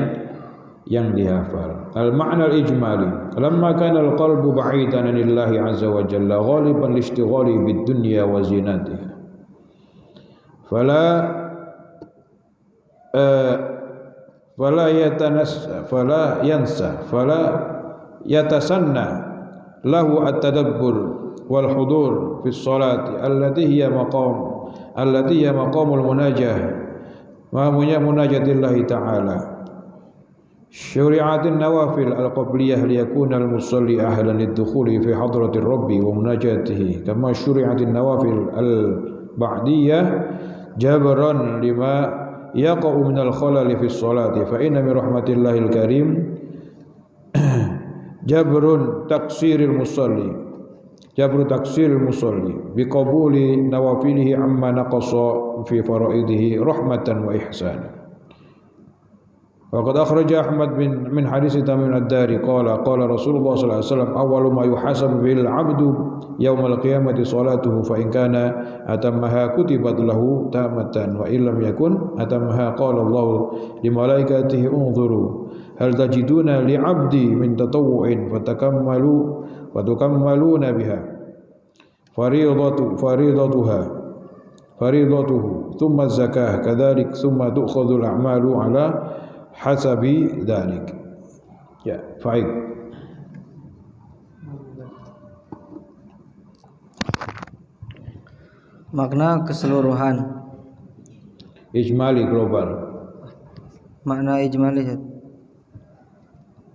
yang dihafal. Al-ma'na al-ijmali. Lamma kana al-qalbu ba'idan anillahi azza wa jalla ghaliban lishtighali bid-dunya wa zinatiha. Fala yatasanna lahu at-tadabbur wal hudur fi sholati allati hiya maqamul munajah wa munajatillahi ta'ala. Syuri'atin nawafil al-qabliyah liyakuna al-musalli ahlan lid-dukhuli fi hadratir rabbi wa munajatihi, kama syuri'atin nawafil al-ba'diyah jabran lima yaqa'u minal khalali fi sholati, fa inna min rahmatillahil karim jabru taksiril musalli biqabuli nawafilihi amma naqasa fi faraidihi rahmatan wa ihsana. Waqad akhraja Ahmad min hadis Tamim ad-Dari qala Rasulullah sallallahu alaihi wasallam awwalu ma yuhasabu bil 'abdu yaumal qiyamati salatuhu, fa in kana atammaha kutibat lahu tamatan wa illam yakun atammaha qala Allah li malaikatihi unzuru hal tajiduna li 'abdi min tatawwu'in fatukammaluna biha faridatuhu thumma zakah kadzalik thumma tu'khadhu al-a'malu ala hasabi dzalik. Ya, baik. Makna keseluruhan. Ijmali global. Makna ijmali.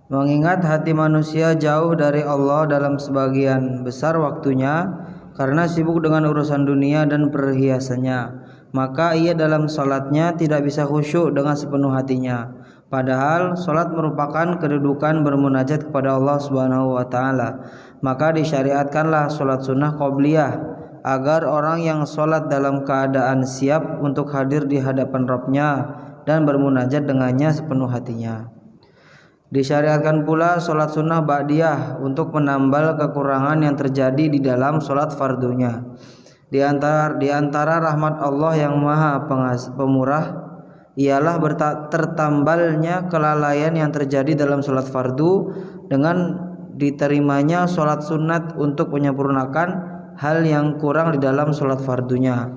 Mengingat hati manusia jauh dari Allah dalam sebagian besar waktunya karena sibuk dengan urusan dunia dan perhiasannya, maka ia dalam salatnya tidak bisa khusyuk dengan sepenuh hatinya. Padahal salat merupakan kedudukan bermunajat kepada Allah Subhanahu wa taala. Maka disyariatkanlah salat sunnah qobliyah agar orang yang sholat dalam keadaan siap untuk hadir di hadapan Rabb-Nya dan bermunajat dengannya sepenuh hatinya. Disyariatkan pula sholat sunnah ba'diyah untuk menambal kekurangan yang terjadi di dalam sholat fardunya. Di antara rahmat Allah yang maha pemurah ialah tertambalnya kelalaian yang terjadi dalam sholat fardu dengan diterimanya sholat sunat untuk menyempurnakan hal yang kurang di dalam sholat fardunya.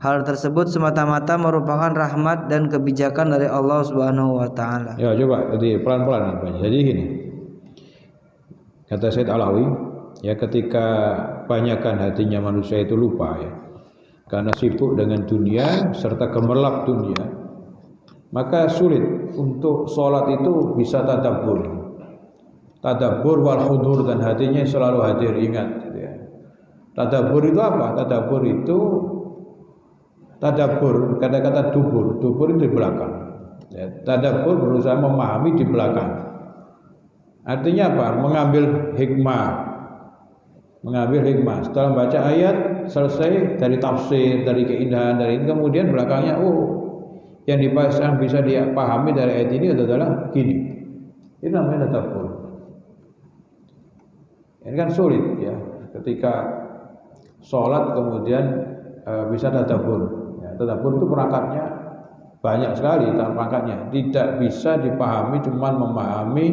Hal tersebut semata-mata merupakan rahmat dan kebijakan dari Allah Subhanahu wa taala. Ya, coba jadi pelan-pelan. Jadi gini. Kata Said Alawi, ya ketika banyakkan hatinya manusia itu lupa ya. Karena sibuk dengan dunia serta gemerlap dunia, maka sulit untuk sholat itu bisa tadabbur. Tadabbur wal hudur, dan hatinya selalu hadir, ingat ya. Tadabbur itu apa? Tadabbur itu kata-kata dubur itu di belakang. Ya, tadabbur berusaha memahami di belakang. Artinya apa? Mengambil hikmah. Setelah baca ayat selesai dari tafsir, dari keindahan dari ini, kemudian belakangnya yang bisa dia pahami dari ayat ini adalah gini. Ini namanya tadabbur. Ini kan sulit ya ketika sholat kemudian bisa tadabbur. Ya, tadabbur itu perangkatnya banyak sekali, perangkatnya tidak bisa dipahami cuman memahami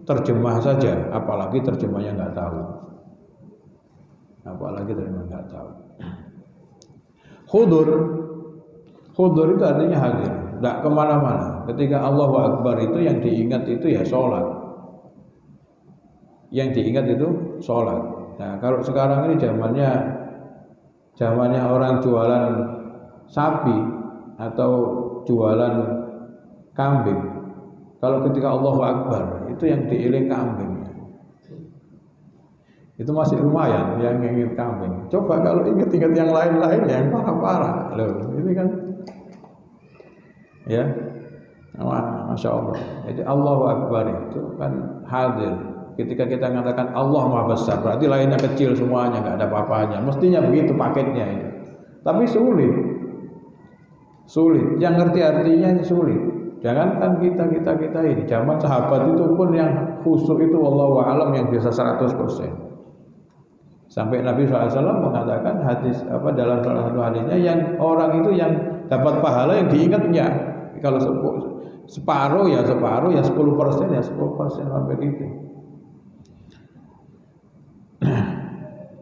terjemah saja, apalagi terjemahnya nggak tahu. Hudur itu artinya hadir, nggak kemana-mana. Ketika Allahu Akbar itu yang diingat itu ya sholat. Yang diingat itu sholat. Nah, kalau sekarang ini zamannya orang jualan sapi atau jualan kambing. Kalau ketika Allahu Akbar itu yang diiling kambing. Itu masih lumayan yang ingat kambing. Coba kalau ingat-ingat yang lain-lain yang parah-parah. Loh, ini kan ya. Masya Allah. Jadi Allahu Akbar itu kan hadir. Ketika kita mengatakan Allah Maha Besar, berarti lainnya kecil semuanya, nggak ada apa-apanya. Mestinya begitu paketnya itu. Tapi sulit. Yang ngerti artinya sulit. Jangankan kita ini. Zaman sahabat itu pun yang khusyuk itu wallahu a'lam yang biasa 100%. Sampai Nabi SAW mengatakan dalam salah satu hadisnya, yang orang itu yang dapat pahala yang diingatnya. Kalau separuh ya 10%, ya 10% sampai gitu.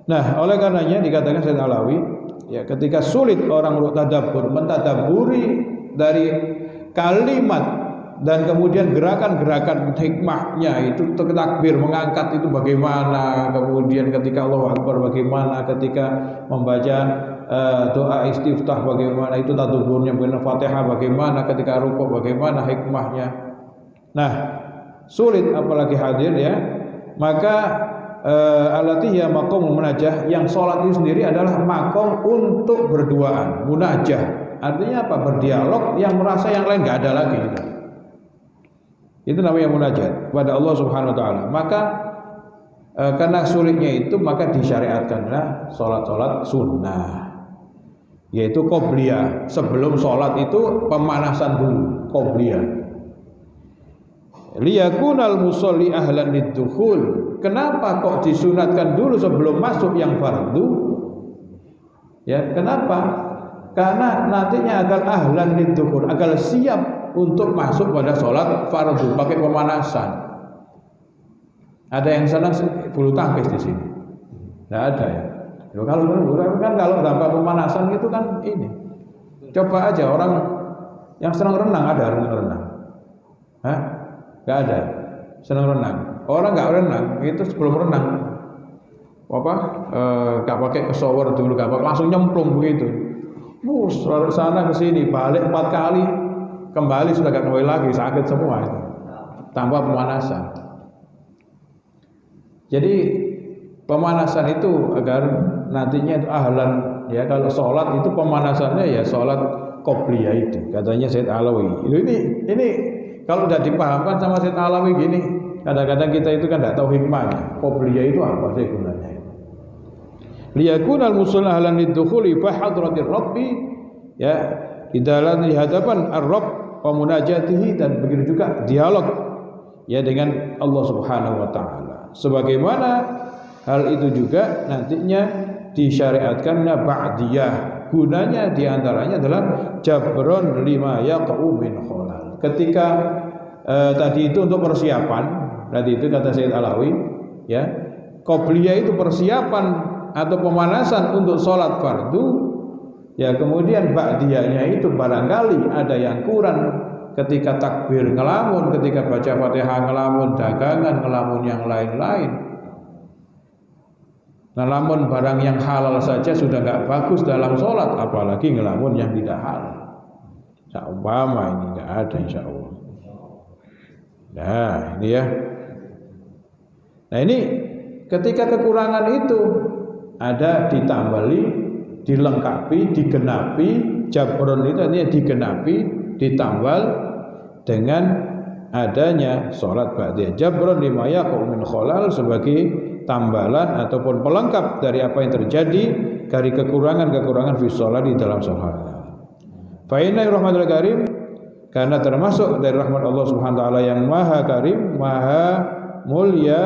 Nah, oleh karenanya dikatakan Sayyid Alawi, ya ketika sulit orang mentadabburi dari kalimat dan kemudian gerakan-gerakan hikmahnya itu, takbir mengangkat itu bagaimana, kemudian ketika Allahu Akbar bagaimana, ketika membaca doa istiftah bagaimana, itu tadabburnya, bagaimana Fatihah bagaimana, ketika rukuk bagaimana hikmahnya. Nah, sulit apalagi hadir ya. Maka alatiyah maqam munajah, yang sholat itu sendiri adalah makom untuk berduaan, munajah. Artinya apa? Berdialog yang merasa yang lain nggak ada lagi. Itu namanya munajat pada Allah Subhanahu Wa Taala. Maka karena sulitnya itu, maka disyariatkanlah sholat sunnah, yaitu qobliyah. Sebelum sholat itu pemanasan dulu, qobliyah. Liyakunal musolli ahlan lidukhul. Kenapa kok disunatkan dulu sebelum masuk yang fardu? Ya, kenapa? Karena nantinya agar ahlan lidukhul, agar siap untuk masuk pada sholat fardu, pakai pemanasan. Ada yang senang bulu tangkis di sini? Tidak ada ya. Kalau tanpa pemanasan itu kan ini. Coba aja orang yang senang renang, ada orang renang? Hah? Gak ada. Senang renang. Orang nggak renang itu sebelum renang nggak pakai shower dulu, nggak pakai, langsung nyemplung begitu. Dari sana ke sini balik 4 kali, kembali sudah nggak kembali lagi, sakit semua itu tanpa pemanasan. Jadi pemanasan itu agar nantinya itu ahlan, ya kalau sholat itu pemanasannya ya sholat qobliyah itu katanya Said Alawi. Ini kalau udah dipahamkan sama Said Alawi gini, kadang-kadang kita itu kan tidak tahu hikmahnya. Qobliyah itu apa sih gunanya? Liyakunal musalla ahlan lidukhuli fa hadratir rabbi, ya di dalam di hadapan ar-rabb wa munajatihi, dan begitu juga dialog ya dengan Allah Subhanahu wa taala. Sebagaimana hal itu juga nantinya disyariatkannya ba'diyah. Gunanya diantaranya adalah jabron lima yaqa'u min khalal. Ketika tadi itu untuk persiapan, tadi itu kata Sayyid Alawi, ya qobliyah itu persiapan atau pemanasan untuk sholat fardu, ya kemudian ba'diyahnya itu barangkali ada yang kurang ketika takbir ngelamun, ketika baca Fatihah ngelamun, dagangan ngelamun, yang lain-lain. Ngelamun barang yang halal saja sudah nggak bagus dalam sholat, apalagi ngelamun yang tidak halal. Seumpama ini nggak ada, insya Allah. Nah ini ya. Nah ini ketika kekurangan itu ada ditambali, dilengkapi, digenapi, jabron itu artinya digenapi, ditambal dengan adanya sholat ba'diyah. Jabron lima yaqa'u min khalal, sebagai tambalan ataupun pelengkap dari apa yang terjadi dari kekurangan-kekurangan fi sholat, di dalam sholat. Fa inna rahmatul karim, karena termasuk dari rahmat Allah Subhanahu wa taala yang maha karim, maha mulia,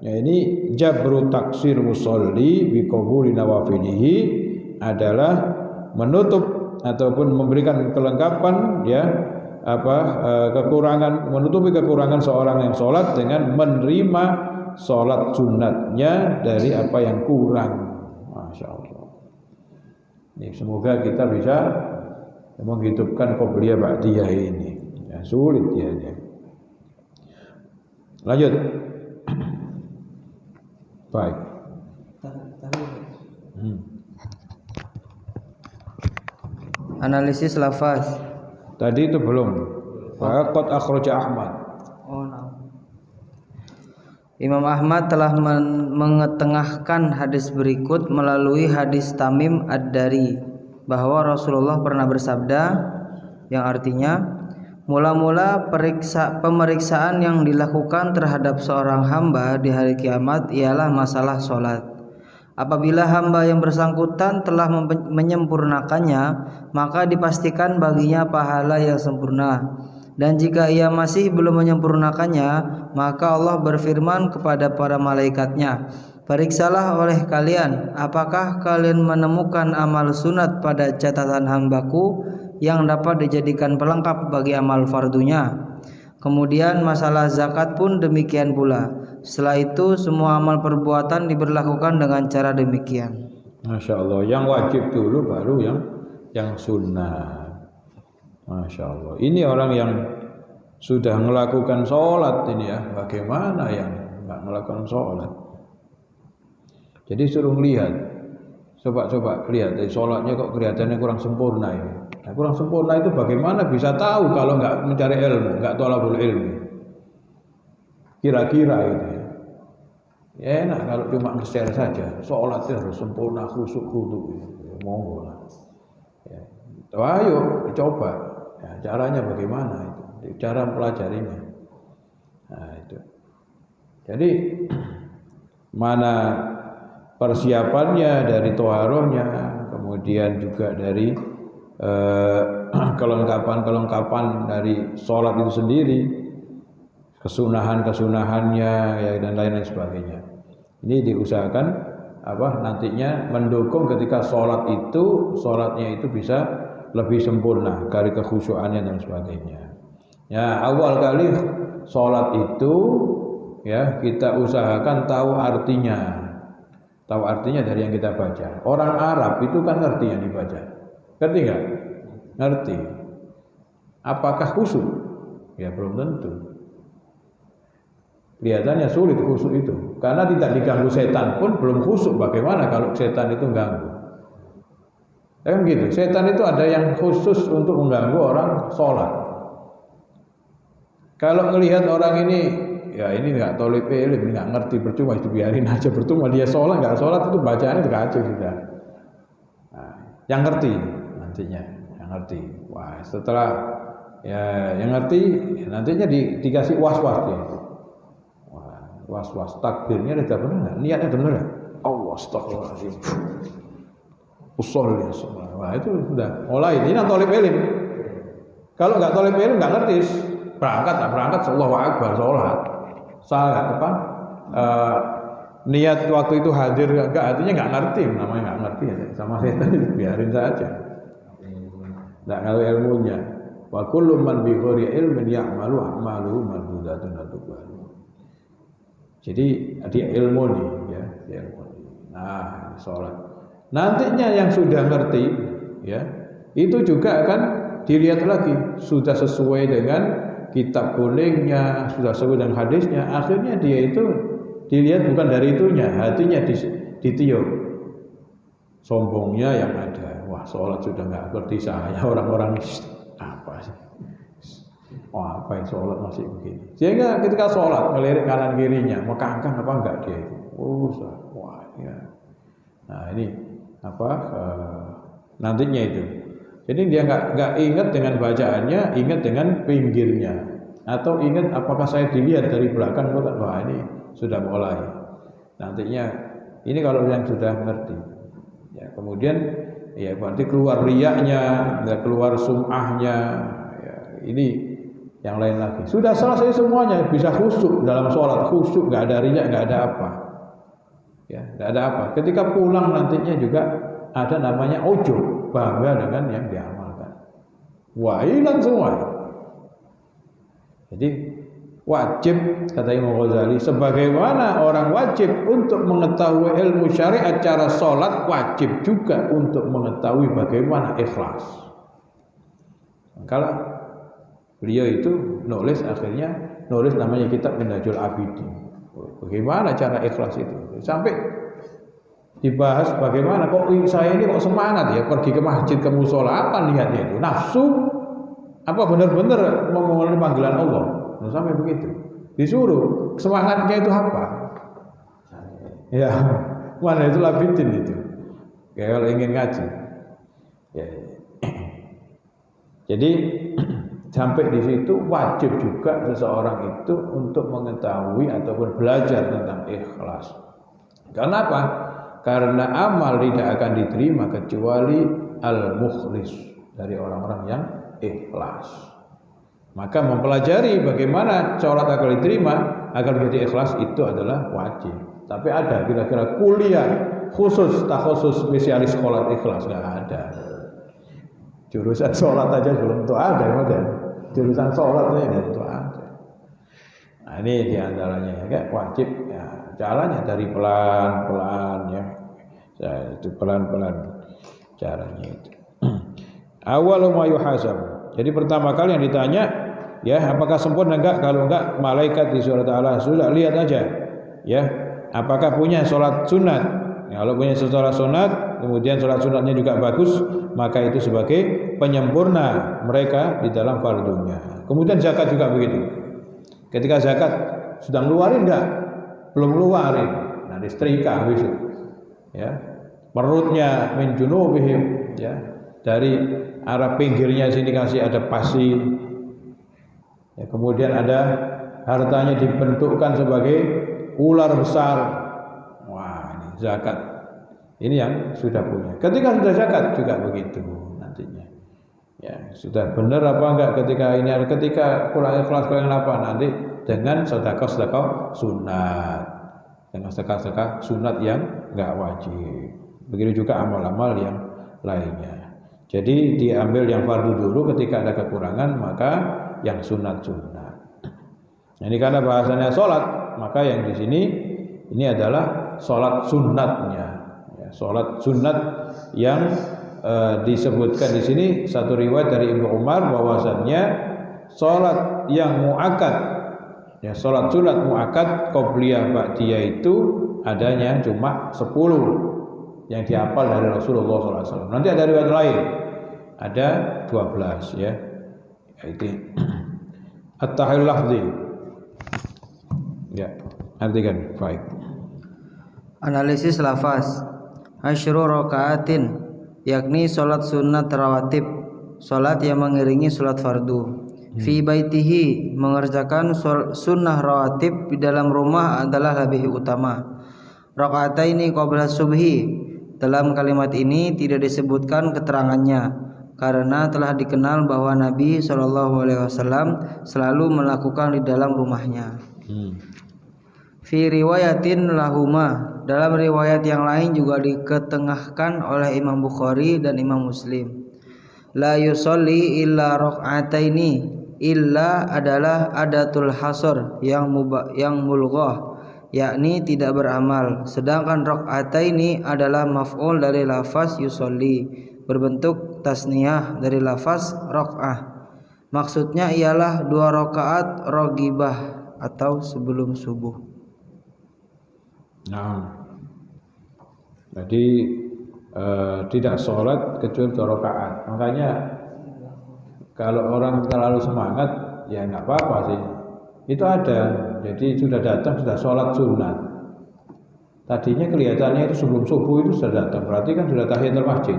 ya ini jabru taksir musolli bi qabuli nawafilihi, adalah menutup ataupun memberikan kelengkapan, ya kekurangan, menutupi kekurangan seorang yang sholat dengan menerima sholat sunatnya dari apa yang kurang. Masya Allah. Ini semoga kita bisa menghidupkan qobliyah ba'diyah ini. Ya, sulit ya. Lanjut. Baik. Analisis lafaz. Tadi itu belum. Faqad akhraja Ahmad. Imam Ahmad telah mengetengahkan hadis berikut melalui hadis Tamim Ad-Dari, bahwa Rasulullah pernah bersabda, yang artinya mula-mula pemeriksaan yang dilakukan terhadap seorang hamba di hari kiamat ialah masalah sholat. Apabila hamba yang bersangkutan telah menyempurnakannya, maka dipastikan baginya pahala yang sempurna. Dan jika ia masih belum menyempurnakannya, maka Allah berfirman kepada para malaikatnya, periksalah oleh kalian, apakah kalian menemukan amal sunat pada catatan hambaku yang dapat dijadikan pelengkap bagi amal fardunya. Kemudian masalah zakat pun demikian pula. Setelah itu semua amal perbuatan diberlakukan dengan cara demikian. Masya Allah, yang wajib dulu baru yang sunnah. Masya Allah, ini orang yang sudah melakukan sholat ini ya, bagaimana yang nggak melakukan sholat? Jadi suruh lihat, coba lihat, sholatnya kok kelihatannya kurang sempurna ini. Nah, kurang sempurna itu bagaimana bisa tahu kalau nggak mencari ilmu, nggak thalabul ilmi? Kira-kira itu ya. Ya enak kalau cuma nge-share saja, sholatnya harus sempurna, khusyuk, khudu, ya, monggo lah. Ya. Ayo coba. Ya, caranya bagaimana itu? Cara mempelajarinya. Nah, itu. Jadi mana persiapannya dari toharohnya, kemudian juga dari kelengkapan dari sholat itu sendiri, kesunahannya ya, dan lain-lain sebagainya. Ini diusahakan nantinya mendukung ketika sholatnya itu bisa lebih sempurna dari kekhusyuannya dan sebagainya. Ya, awal kali sholat itu ya kita usahakan tahu artinya dari yang kita baca. Orang Arab itu kan ngerti yang dibaca, ngerti nggak? Ngerti. Apakah khusyuk? Ya belum tentu. Kelihatannya sulit khusyuk itu, karena tidak diganggu setan pun belum khusyuk. Bagaimana kalau setan itu ganggu? Kan gitu, setan itu ada yang khusus untuk mengganggu orang sholat. Kalau melihat orang ini ya ini nggak tolip ilm, nggak ngerti, percuma itu biarin aja, percuma dia sholat nggak sholat itu bacaannya itu kacau sudah. Nah, yang ngerti nantinya, yang ngerti. Wah setelah ya yang ngerti nantinya dikasih was-was dia. Wah, was-was takbirnya udah benar nggak? Niatnya benar nggak? Allah astagfirullahaladzim. Usul ya semua. Wah itu sudah mulai. Ini tolip ilm. Kalau nggak tolip ilm nggak ngerti. Berangkat Allahu Akbar sholat salah apa niat waktu itu hadir enggak artinya nggak ngerti, namanya nggak ngerti ya sama setan itu biarin saja nggak ngaruh ilmunya. Wa kullu man bi ghairi ilmin ya'malu a'maluhu mardudatun atubalu. Jadi dia ilmu nih ya, dia ilmu. Nah sholat nantinya yang sudah ngerti ya itu juga akan dilihat lagi sudah sesuai dengan kitab kuningnya, sudah sesuai dengan hadisnya, akhirnya dia itu dilihat bukan dari itunya, hatinya ditiup. Sombongnya yang ada, wah sholat sudah nggak ngerti saya, orang-orang apa sih? Wah apa yang sholat masih begini? Sehingga ketika sholat ngelirik kanan kirinya, mau kangkang apa enggak dia itu? Wah ya. Nah ini apa? Nantinya itu. Jadi dia nggak ingat dengan bacaannya, ingat dengan pinggirnya, atau ingat apakah saya dilihat dari belakang? Wah ini sudah mulai. Nantinya ini kalau yang sudah ngerti, ya kemudian ya berarti keluar riyaknya, keluar sum'ahnya, ya, ini yang lain lagi. Sudah selesai semuanya, bisa khusyuk dalam sholat, khusyuk, nggak ada riyak, nggak ada apa, ya nggak ada apa. Ketika pulang nantinya juga ada namanya ujub, bangga dengan yang diamalkan. Wah hilang semua. Jadi wajib kata Imam Ghazali, sebagaimana orang wajib untuk mengetahui ilmu syariat cara sholat, wajib juga untuk mengetahui bagaimana ikhlas. Kalau beliau itu nulis akhirnya nulis namanya kitab Minhajul Abidin. Bagaimana cara ikhlas itu? Sampai dibahas bagaimana kok saya ini kok semangat ya pergi ke masjid, ke musola, apa niatnya itu? Nafsu apa benar-benar memenuhi panggilan Allah? Nah, sampai begitu. Disuruh semangatnya itu apa? Ya, mana itu Abidin itu. Kayak kalau ingin ngaji. Ya. Jadi sampai di situ wajib juga seseorang itu untuk mengetahui ataupun belajar tentang ikhlas. Karena apa? Karena amal tidak akan diterima kecuali al-mukhlis, dari orang-orang yang ikhlas. Maka mempelajari bagaimana sholat akan diterima agar menjadi ikhlas itu adalah wajib. Tapi ada kira-kira kuliah khusus, takhusus spesialis sholat ikhlas? Nggak ada. Jurusan sholat aja belum tentu ada, jurusan sholat aja belum tentu ada. Nah ini diantaranya ya, wajib ya. Caranya dari pelan-pelan ya. Itu pelan-pelan caranya itu. Awal ma yuhasab. Jadi pertama kali yang ditanya ya, apakah sempurna enggak? Kalau enggak, malaikat di surat Allah sudah lihat aja. Ya, apakah punya sholat sunat? Ya, kalau punya sholat sunat, kemudian sholat sunatnya juga bagus, maka itu sebagai penyempurna mereka di dalam fardunya. Kemudian zakat juga begitu. Ketika zakat sudah ngeluarin enggak? Belum ngeluarin. Nah, disetrika habis itu. Ya. Perutnya min junubihim ya. Dari arah pinggirnya sini kasih ada pasir. Ya, kemudian ada hartanya dibentukkan sebagai ular besar. Wah, ini zakat. Ini yang sudah punya. Ketika sudah zakat juga begitu nantinya. Ya, sudah benar apa enggak ketika ini, ketika pulang ikhlas yang apa nanti dengan sedekah sunat. Dengan sedekah sunat yang enggak wajib. Begitu juga amal-amal yang lainnya. Jadi diambil yang fardu dulu, ketika ada kekurangan maka yang sunat-sunat. Nah, ini karena bahasanya sholat, maka yang di sini ini adalah sholat sunatnya. Ya, sholat sunat yang disebutkan di sini satu riwayat dari Ibnu Umar bahwasannya sholat yang muakkad, ya sholat sunat muakkad qobliyah ba'diyah itu adanya cuma 10 yang dihafal dari Rasulullah SAW. Nanti ada riwayat lain, ada 12 ya. Itu at-tahiyul lafzi. Ya, artikan. Baik. Analisis lafaz. Asyru rakaatin, yakni salat sunat rawatib, salat yang mengiringi salat fardu. Fi baitihi, mengerjakan sunnah rawatib di dalam rumah adalah lebih utama. Rakaataini qabla subhi, dalam kalimat ini tidak disebutkan keterangannya karena telah dikenal bahwa Nabi SAW selalu melakukan di dalam rumahnya. Fi riwayatin lahuma, dalam riwayat yang lain juga diketengahkan oleh Imam Bukhari dan Imam Muslim. La yusolli illa rak'ataini, illa adalah adatul hasr yang mulghah, yakni tidak beramal. Sedangkan rak'ataini adalah maf'ul dari lafaz yusolli, berbentuk tasniyah dari lafaz rak'ah. Maksudnya ialah 2 rakaat rogibah atau sebelum subuh. Nah, jadi tidak sholat kecuali 2 rakaat. Makanya kalau orang terlalu semangat, ya nggak apa-apa sih. Itu ada. Jadi sudah datang, sudah sholat sunat. Tadinya kelihatannya itu sebelum subuh itu sudah datang. Berarti kan sudah tahiyatul masjid.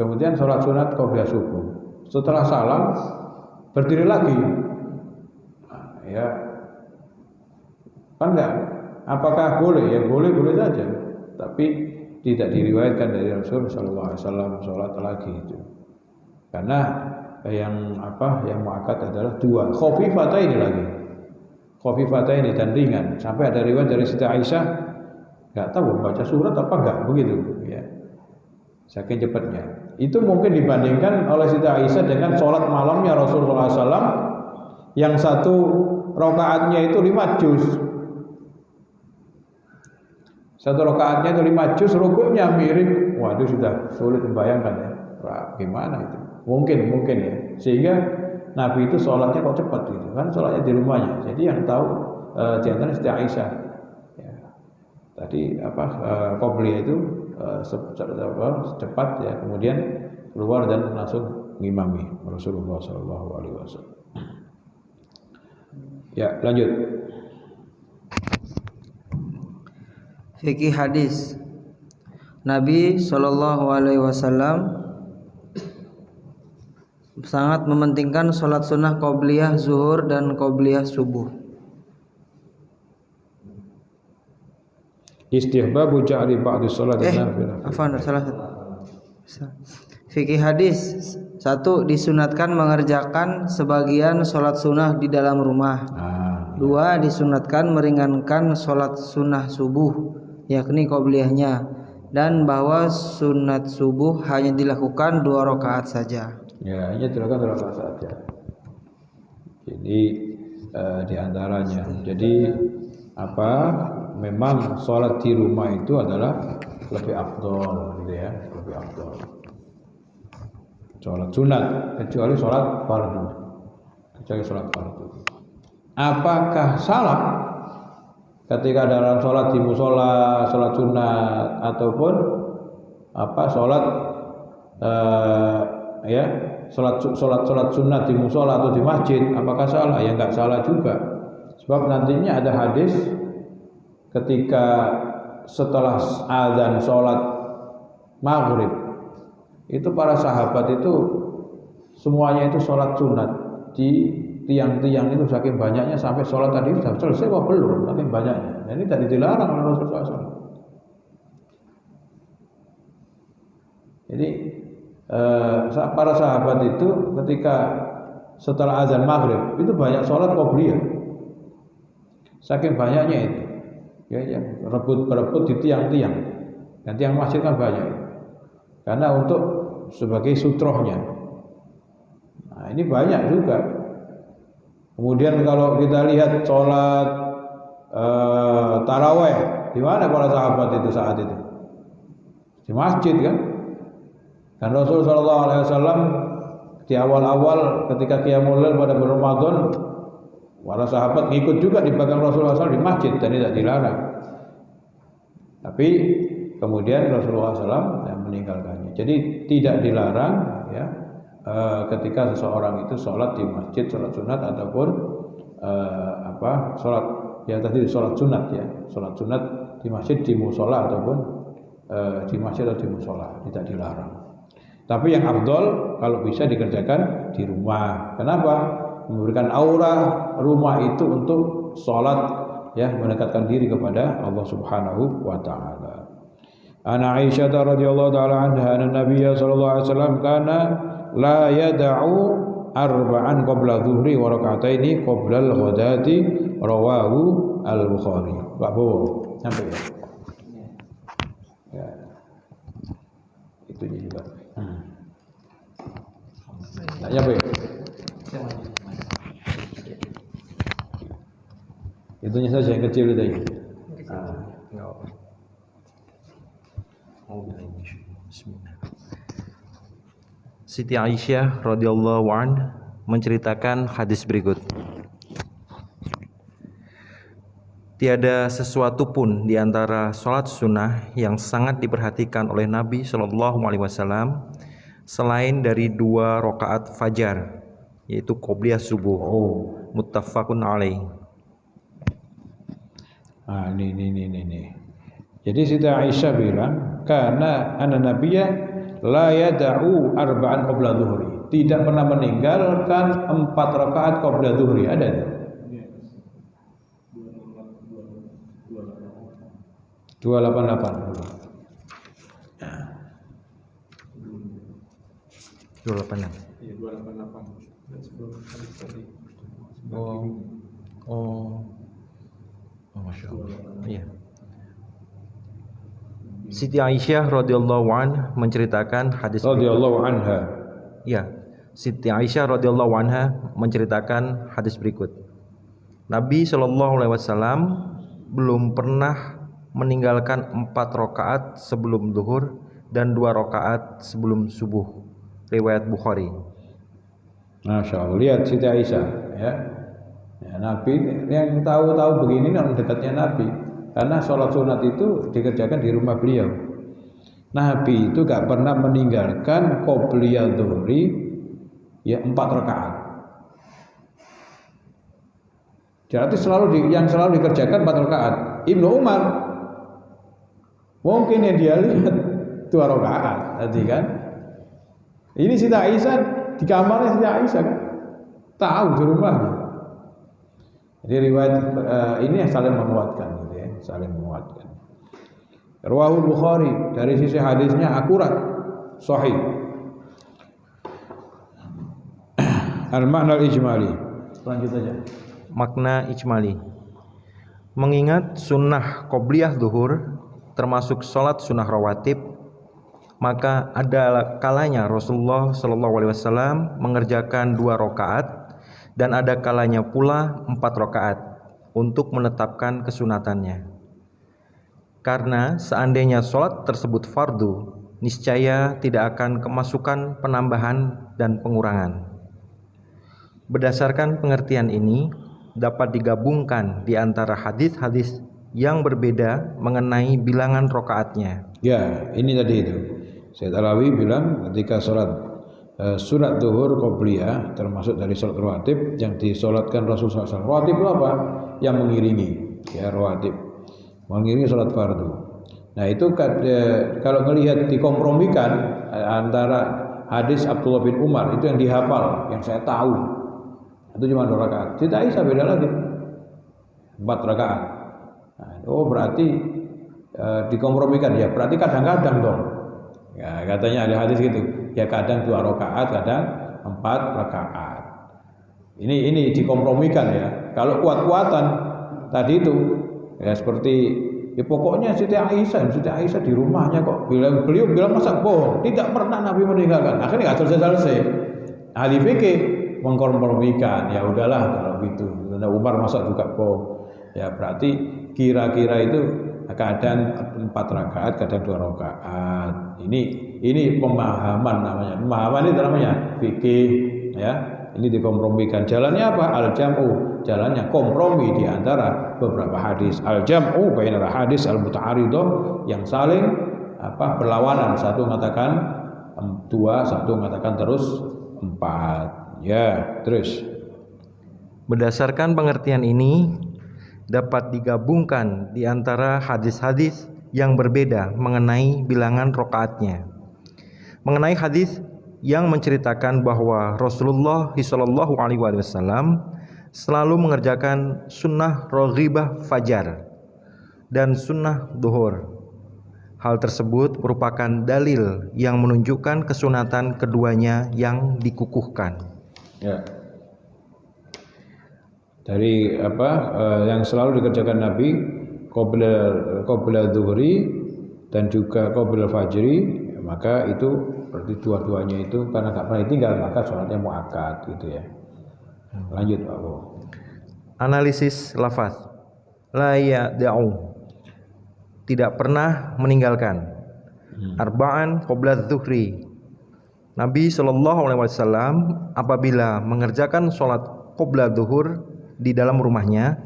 Kemudian sholat sunat qabla subuh. Setelah salam berdiri lagi. Nah, ya, kan enggak? Apakah boleh? Ya boleh saja. Tapi tidak diriwayatkan dari Rasul Sallallahu Alaihi Wasallam sholat lagi itu. Karena yang muakkad adalah 2 khafifataini lagi. Khafifataini dan ringan. Sampai ada riwayat dari Siti Aisyah, enggak tahu baca surat apa enggak begitu ya. Saking cepatnya. Itu mungkin dibandingkan oleh Siti Aisyah dengan sholat malamnya Rasulullah SAW yang 1 rakaatnya itu 5 juz. 1 rakaatnya itu 5 juz, rukuknya mirip. Waduh, sudah sulit membayangkan ya. Wah, gimana itu? Mungkin ya. Sehingga Nabi itu sholatnya kok cepat gitu kan, sholatnya di rumahnya. Jadi yang tahu di antara Siti Aisyah. Ya. Tadi qobliyah itu cepat ya, kemudian keluar dan langsung ngimami Rasulullah SAW. Ya, lanjut. Fikih hadis. Nabi SAW sangat mementingkan sholat sunnah qobliyah zuhur dan qobliyah subuh. Istihbabu ja'li ba'di sholat salah. Fikih hadis. 1. Disunatkan mengerjakan sebagian sholat sunnah di dalam rumah. 2. Disunatkan meringankan sholat sunnah subuh, yakni qobliyahnya, dan bahwa sunat subuh hanya dilakukan 2 rakaat saja. Ya, hanya dilakukan 2 rakaat saja. Jadi di antaranya. Jadi memang sholat di rumah itu adalah lebih afdol gitu ya, lebih afdol. Sholat sunat kecuali sholat fardu. Apakah salah ketika dalam sholat di musola, sholat sunat ataupun sholat sholat sunat di musola atau di masjid, apakah salah? Ya enggak salah juga. Sebab nantinya ada hadis ketika setelah azan sholat maghrib itu para sahabat itu semuanya itu sholat sunat di tiang-tiang itu, saking banyaknya sampai sholat tadi sudah selesai apa belum, saking banyaknya. Nah, ini tadi dilarang oleh Rasulullah SAW. Jadi para sahabat itu ketika setelah azan maghrib itu banyak sholat qobliyah, saking banyaknya itu ya berebut di tiang-tiang, dan tiang masjid kan banyak karena untuk sebagai sutrohnya. Nah, ini banyak juga. Kemudian kalau kita lihat sholat taraweh, di mana para sahabat itu saat itu? Di masjid kan? Dan Rasulullah SAW di awal-awal ketika qiyamul lail pada bulan Ramadan, para sahabat ngikut juga di belakang Rasulullah SAW di masjid dan tidak dilarang. Tapi kemudian Rasulullah SAW meninggalkannya. Jadi tidak dilarang ya ketika seseorang itu sholat di masjid, sholat sunat ataupun sholat ya tadi sholat sunat ya, sholat sunat di masjid, di musola ataupun di masjid atau di musola tidak dilarang. Tapi yang afdol kalau bisa dikerjakan di rumah. Kenapa? Memberikan aura rumah itu untuk sholat ya, mendekatkan diri kepada Allah Subhanahu wa taala. Ana Aisyah radhiyallahu taala anha anna Nabiy sallallahu alaihi wasallam kana la yad'u arba'an qabla dhuhri wa rak'ataini qabla al-ghadati rawahu al-Bukhari. Pak Bowo, sampai ya. Ya. Itu juga. Ya, Pak. Itunya saja yang kecil itu ya. Siti Aisyah radhiyallahu anha menceritakan hadis berikut. Tiada sesuatu pun di antara sholat sunnah yang sangat diperhatikan oleh Nabi Shallallahu Alaihi Wasallam selain dari 2 rakaat fajar, yaitu qobliyah subuh. Muttafaqun alaih. Ini. Jadi Siti Aisyah bilang, karena anak Nabiya la yada'u arba'an qabla dhuhri, tidak pernah meninggalkan 4 rakaat qabla dhuhri. Ada? 288. 286. Iya, 288. Dan sebelum hadis tadi. Masya Allah. Iya. Siti Aisyah radhiyallahu anha menceritakan hadis Radhiyallahu anha. Ya, Siti Aisyah radhiyallahu anha menceritakan hadis berikut. Nabi Shallallahu Alaihi Wasallam belum pernah meninggalkan 4 rakaat sebelum zuhur dan 2 rakaat sebelum subuh. Riwayat Bukhari. Masya Allah. Lihat Siti Aisyah ya. Nabi yang tahu begini orang dekatnya Nabi, karena sholat sunat itu dikerjakan di rumah beliau. Nabi itu gak pernah meninggalkan qobliyah dhuhri ya 4 rakaat. Jadi yang selalu dikerjakan 4 rakaat. Ibnu Umar mungkin yang dia lihat 2 rakaat tadi kan. Ini Siti Aisyah di kamarnya Siti Aisyah kan, tahu di rumahnya. Jadi riwayat ini yang saling menguatkan gitu ya, saling menguatkan. Rawahul Bukhari, dari sisi hadisnya akurat, sahih. Al-makna al-ijmali. Lanjut aja. Makna ijmali. Mengingat sunnah qobliyah zuhur termasuk sholat sunnah rawatib, maka ada kalanya Rasulullah Shallallahu Alaihi Wasallam mengerjakan 2 rakaat dan ada kalanya pula 4 rakaat untuk menetapkan kesunatannya. Karena seandainya sholat tersebut fardu, niscaya tidak akan kemasukan penambahan dan pengurangan. Berdasarkan pengertian ini, dapat digabungkan di antara hadis-hadis yang berbeda mengenai bilangan rakaatnya. Ya, ini tadi itu. Sayyid Alawi bilang ketika sholat sunat zuhur qobliyah termasuk dari sholat rawatib yang disolatkan Rasulullah SAW. Rawatib itu apa? Yang mengiringi, ya rawatib, mengiringi sholat fardu. Nah itu kalau melihat dikompromikan antara hadis Abdullah bin Umar itu yang dihafal, yang saya tahu itu cuma 2 rakaat. Siti Aisyah beda lagi, 4 rakaat. Nah, berarti dikompromikan ya. Berarti kadang-kadang dong. Ya katanya ada hadis gitu. Ya kadang 2 rakaat, kadang 4 rakaat. Ini dikompromikan ya. Kalau kuat-kuatan tadi itu ya seperti ya pokoknya Siti Aisyah di rumahnya kok beliau bilang masa bohong, tidak pernah Nabi meninggalkan. Akhirnya nggak selesai. Ahli fikih mengkompromikan, ya udahlah kalau gitu. Karena Umar masa juga bohong. Ya berarti kira-kira itu kadang 4 rakaat, kadang 2 rakaat. Ini pemahaman namanya. Pemahaman itu namanya fikih ya. Ini dikompromikan. Jalannya apa? Al-jam'u. Jalannya kompromi di antara beberapa hadis. Al-jam'u bainal hadis al-muta'aridah yang saling berlawanan. Satu mengatakan 2, satu mengatakan terus 4. Ya, terus. Berdasarkan pengertian ini dapat digabungkan di antara hadis-hadis yang berbeda mengenai bilangan rakaatnya. Mengenai hadis yang menceritakan bahwa Rasulullah SAW selalu mengerjakan sunnah roghibah fajar dan sunnah duhur. Hal tersebut merupakan dalil yang menunjukkan kesunatan keduanya yang dikukuhkan. Ya. Dari yang selalu dikerjakan Nabi qabla dhuhri dan juga qabla fajri, maka itu berarti dua-duanya itu karena enggak pernah ditinggal maka sholatnya muakkad gitu ya. Lanjut Pak Bu. Analisis lafaz. La ya'da'u, tidak pernah meninggalkan. Arba'an qabla dhuhri. Nabi SAW apabila mengerjakan sholat qabla dhuhur di dalam rumahnya,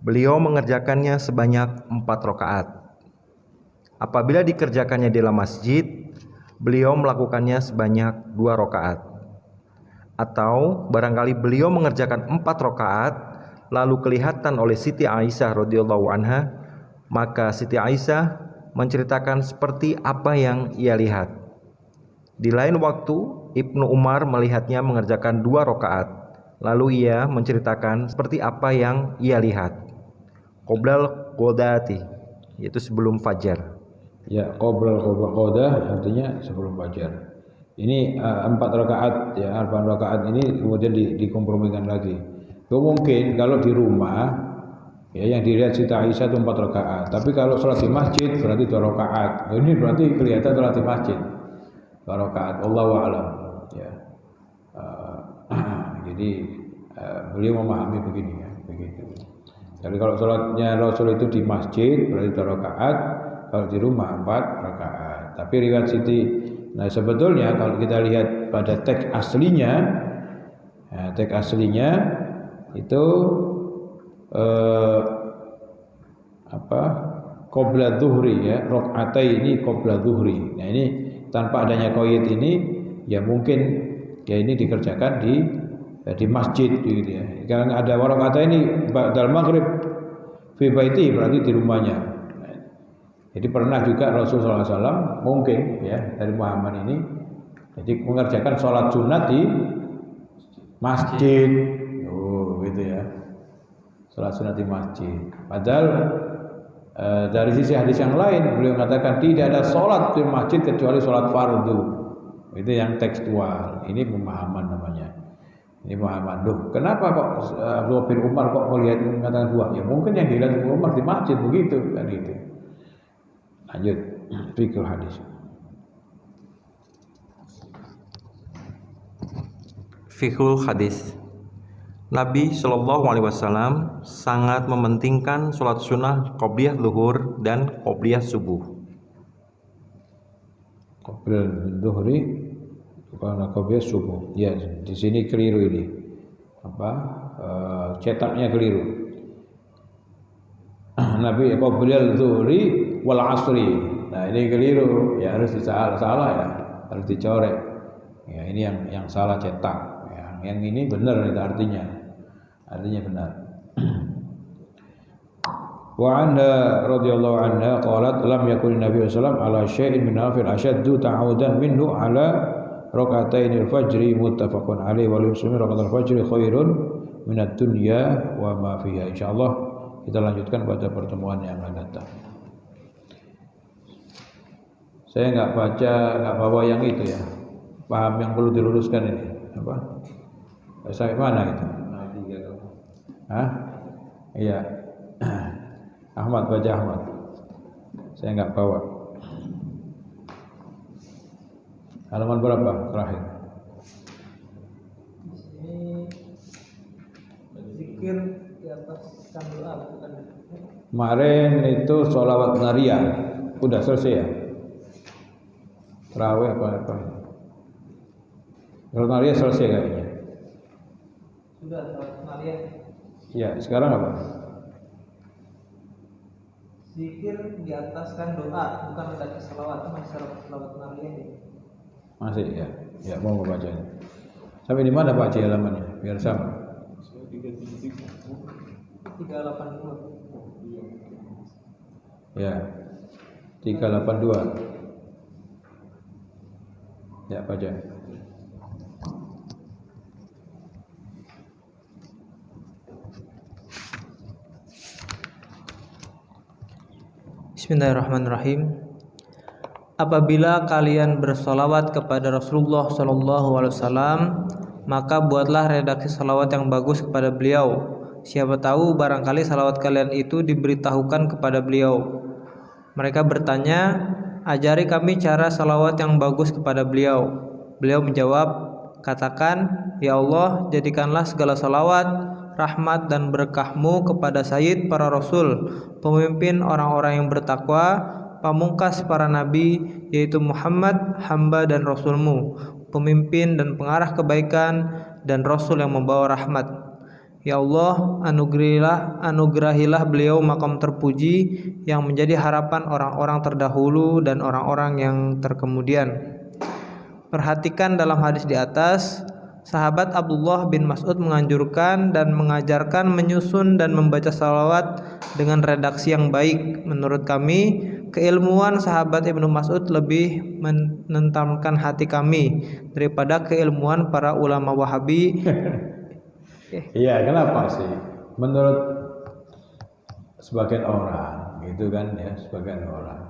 beliau mengerjakannya sebanyak 4 rakaat. Apabila dikerjakannya di dalam masjid, beliau melakukannya sebanyak 2 rakaat. Atau barangkali beliau mengerjakan 4 rakaat lalu kelihatan oleh Siti Aisyah radhiyallahu anha, maka Siti Aisyah menceritakan seperti apa yang ia lihat. Di lain waktu Ibnu Umar melihatnya mengerjakan 2 rakaat. Lalu ia menceritakan seperti apa yang ia lihat. Qoblal qodati, yaitu sebelum fajar. Ya, qoblal qodah artinya sebelum fajar. Ini 4 rakaat ya, 4 rakaat ini kemudian dikompromikan lagi. Mungkin kalau di rumah ya yang dilihat Siti Aisyah itu 4 rakaat. Tapi kalau sholat di masjid berarti 2 rakaat. Ini berarti kelihatan sholat di masjid 2 rakaat. Wallahu a'lam. Ya. Jadi beliau memahami begini ya, begitu. Jadi kalau sholatnya Rasul itu di masjid berarti 2 rakaat, kalau di rumah 4 rakaat. Tapi riwayat Siti, nah sebetulnya kalau kita lihat pada teks aslinya, ya, teks aslinya itu qabla dhuhri ya, rakaatai qabla dhuhri. Nah ini tanpa adanya qaid ini ya mungkin ya ini dikerjakan di masjid gitu ya. Kalau ada rakaat ini dalam maghrib fi baiti berarti di rumahnya. Jadi pernah juga Rasulullah SAW mungkin ya dari Muhammad ini jadi mengerjakan sholat sunat di masjid. Oh gitu ya. Sholat sunat di masjid. Padahal dari sisi hadis yang lain beliau mengatakan tidak ada sholat di masjid kecuali sholat fardu. Itu yang tekstual. Ini pemahaman namanya. Ini pemahaman. Loh, kenapa kok Abdullah bin Umar kok melihat mengatakan 2? Ya mungkin yang dilihat Ibnu Umar di masjid begitu kan gitu. Lanjut fikih hadis. Fiqhul hadis. Nabi SAW sangat mementingkan sholat sunnah qobliyah zuhur dan qobliyah subuh. Qobliyah zuhri karena qobliyah subuh. Ya, di sini keliru ini. Cetaknya keliru. Nabi qobliyah zuhri wal asri. Nah, ini keliru. Ya harus salah ya. Harus dicoret. Ya, ini yang salah cetak. Yang ini benar itu artinya. Artinya benar. Wa anha radhiyallahu anha qalat lam yakun Nabi sallallahu alaihi wasallam ala syai'in min nafil ashaddu ta'awudan minhu ala raka'atainil fajri muttafaqun alaihi wa muslimin raka'atul fajri khairun minad dunya wa ma fiha. Insyaallah kita lanjutkan pada pertemuan yang akan datang. Saya enggak bawa yang itu ya. Paham yang perlu diluruskan ini apa? Sampai mana itu? Iya. Ahmad, baca Ahmad. Saya enggak bawa. Halaman berapa terakhir? Zikir di atas doa. Kemarin itu sholawat nariyah. Udah selesai ya? Terawih apa? Sholawat nariyah selesai kayaknya. Sudah sholawat nariyah. Ya, sekarang apa? Zikir di atas doa, bukan membaca sholawat, masih sholawat nariyah ya. Masih ya. Ya, mau membacanya. Sampai di mana Pak halamannya? Biar sama. 382. Ya. 382. Ya, baca. Bismillahirrahmanirrahim. Apabila kalian bersolawat kepada Rasulullah SAW, maka buatlah redaksi salawat yang bagus kepada beliau. Siapa tahu barangkali salawat kalian itu diberitahukan kepada beliau. Mereka bertanya, ajari kami cara salawat yang bagus kepada beliau. Beliau menjawab, katakan, ya Allah, jadikanlah segala salawat, rahmat dan berkahmu kepada Sayyid para Rasul, pemimpin orang-orang yang bertakwa, pamungkas para nabi, yaitu Muhammad, hamba dan Rasulmu, pemimpin dan pengarah kebaikan dan Rasul yang membawa rahmat. Ya Allah, anugerahilah beliau makam terpuji yang menjadi harapan orang-orang terdahulu dan orang-orang yang terkemudian. Perhatikan dalam hadis di atas, sahabat Abdullah bin Mas'ud menganjurkan dan mengajarkan menyusun dan membaca salawat dengan redaksi yang baik. Menurut kami, keilmuan sahabat Ibnu Mas'ud lebih menentamkan hati kami daripada keilmuan para ulama Wahabi. Iya, kenapa sih? Menurut sebagian orang, gitu kan ya, sebagian orang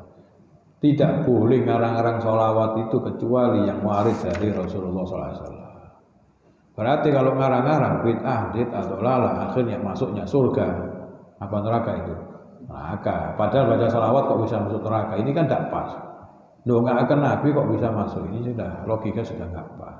tidak boleh ngarang-ngarang sholawat itu kecuali yang waris dari Rasulullah SAW. Berarti kalau ngarang-ngarang bid'ah atau lala, akhirnya masuknya surga apa neraka itu? Neraka. Padahal baca sholawat kok bisa masuk neraka? Ini kan tidak pas. Loh, nggak akan Nabi kok bisa masuk? Ini sudah logika sudah nggak pas.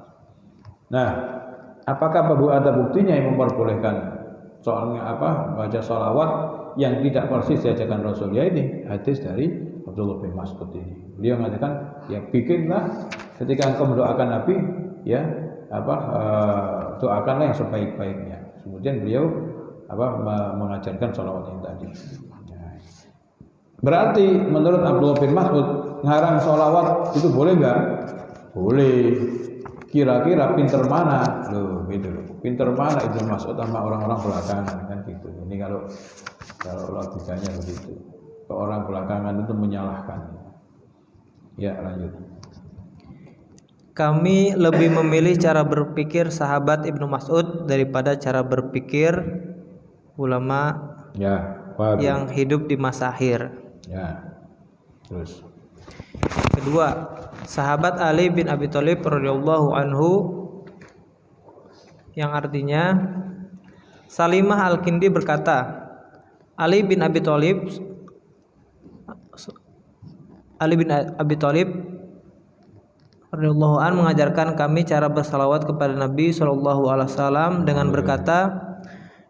Nah, apakah ada buktinya yang memperbolehkan soalnya baca sholawat yang tidak persis diajarkan Rasul? Ya ini hadis dari Abdullah bin Mas'ud ini. Beliau mengatakan, ya bikinlah ketika engkau mendoakan Nabi, ya doakanlah yang sebaik-baiknya. Kemudian beliau mengajarkan sholawat yang tadi. Berarti menurut Abdullah bin Mas'ud ngarang sholawat itu boleh nggak? Boleh. Kira-kira pinter mana? Loh, gitu. Pinter mana Ibnu Mas'ud sama orang-orang belakangan kan gitu. Ini kalau logikanya begitu. Ke orang belakangan itu menyalahkan. Ya, lanjut. Kami lebih memilih cara berpikir sahabat Ibnu Mas'ud daripada cara berpikir ulama yang hidup di masa akhir. Ya. Terus. Kedua, sahabat Ali bin Abi Thalib radhiyallahu anhu, yang artinya Salimah Al-Kindi berkata, Ali bin Abi Thalib radhiyallahu anhu mengajarkan kami cara bersalawat kepada Nabi SAW dengan berkata,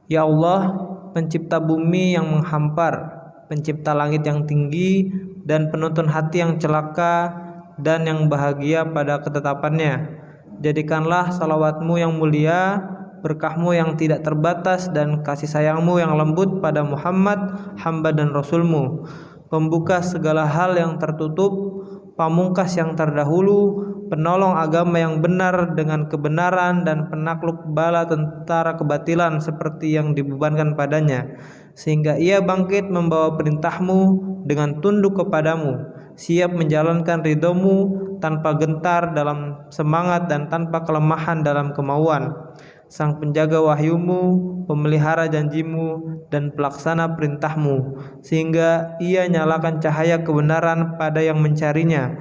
ya Allah, pencipta bumi yang menghampar, pencipta langit yang tinggi dan penuntun hati yang celaka dan yang bahagia pada ketetapannya, jadikanlah salawatmu yang mulia, berkahmu yang tidak terbatas dan kasih sayangmu yang lembut pada Muhammad, hamba dan Rasulmu, pembuka segala hal yang tertutup, pamungkas yang terdahulu, penolong agama yang benar dengan kebenaran dan penakluk bala tentara kebatilan seperti yang dibebankan padanya, sehingga ia bangkit membawa perintahmu dengan tunduk kepadamu, siap menjalankan ridhomu tanpa gentar dalam semangat dan tanpa kelemahan dalam kemauan, sang penjaga wahyumu, pemelihara janjimu dan pelaksana perintahmu, sehingga ia nyalakan cahaya kebenaran pada yang mencarinya.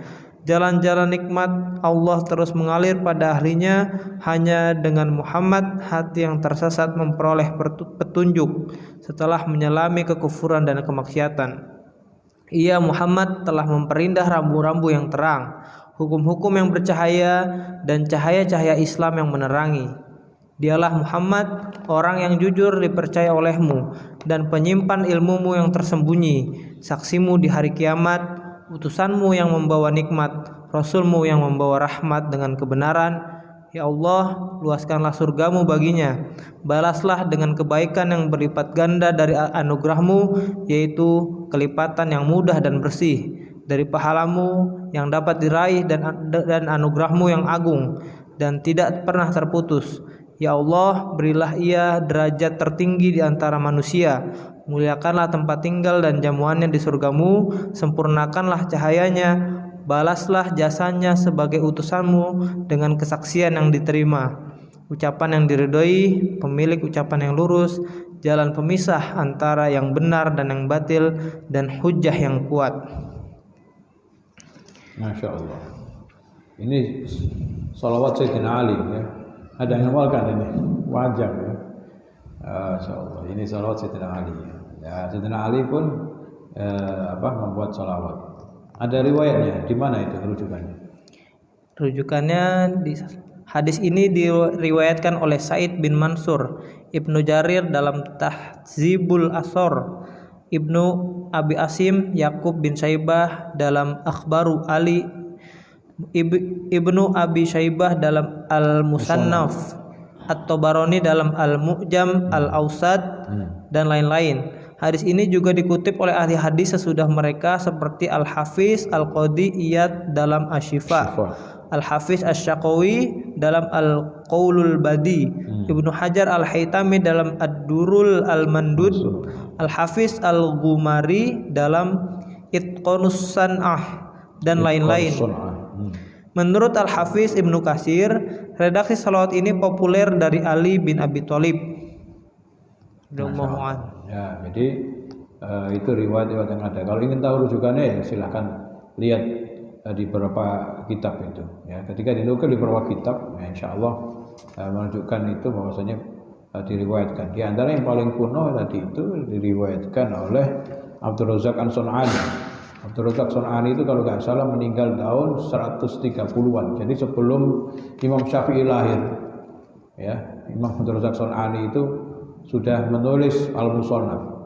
Jalan-jalan nikmat Allah terus mengalir pada ahlinya. Hanya dengan Muhammad hati yang tersesat memperoleh petunjuk setelah menyelami kekufuran dan kemaksiatan. Ia Muhammad telah memperindah rambu-rambu yang terang, hukum-hukum yang bercahaya dan cahaya-cahaya Islam yang menerangi. Dialah Muhammad, orang yang jujur dipercaya olehmu dan penyimpan ilmumu yang tersembunyi, saksimu di hari kiamat, utusanmu yang membawa nikmat, Rasulmu yang membawa rahmat dengan kebenaran. Ya Allah, luaskanlah surgamu baginya, balaslah dengan kebaikan yang berlipat ganda dari anugerahmu, yaitu kelipatan yang mudah dan bersih dari pahalamu yang dapat diraih dan anugerahmu yang agung dan tidak pernah terputus, Ya Allah, berilah ia derajat tertinggi di antara manusia, muliakanlah tempat tinggal dan jamuannya di surgamu, sempurnakanlah cahayanya, balaslah jasanya sebagai utusanmu dengan kesaksian yang diterima, ucapan yang diridhoi, pemilik ucapan yang lurus, jalan pemisah antara yang benar dan yang batil, dan hujjah yang kuat. Masya Allah. Ini salawat Sayyidina Ali ya. Ada yang hafalkan ini, wajib ya. Masya Allah. Ini salawat Sayyidina Ali. Ya, Sayyidina Ali pun membuat salawat. Ada riwayatnya, di mana itu rujukannya? Rujukannya di hadis ini diriwayatkan oleh Said bin Mansur, Ibnu Jarir dalam Tahzibul Asor, Ibnu Abi Asim, Yakub bin Syaibah dalam Akhbaru Ali, Ibnu Abi Syaibah dalam Al-Musannaf, At-Tabarani dalam Al-Mu'jam Al-Awsad, dan lain-lain. Hadis ini juga dikutip oleh ahli hadis sesudah mereka seperti Al-Hafiz Al-Qadi Iyad dalam Asy-Syifa, Al-Hafiz Asy-Syaqawi dalam Al-Qaulul Badi, Ibnu Hajar Al-Haytami dalam Ad-Durul Al-Mandud, Al-Hafiz Al-Ghumari dalam Itqanus San'ah, dan lain-lain. Menurut Al-Hafiz Ibnu Katsir, redaksi salawat ini populer dari Ali bin Abi Thalib. Ya, jadi itu riwayat-riwayat yang ada. Kalau ingin tahu rujukannya ya silahkan lihat di beberapa kitab itu. Ya, ketika dinukil di beberapa kitab, ya insya Allah menunjukkan itu bahwasanya diriwayatkan. Di antara yang paling kuno tadi itu diriwayatkan oleh Abdul Razak As-Sun'ani. Abdul Razak As-Sun'ani itu kalau nggak salah meninggal tahun 130-an. Jadi sebelum Imam Syafi'i lahir. Ya, Imam Abdul Razak As-Sun'ani itu sudah menulis Al-Musannaf.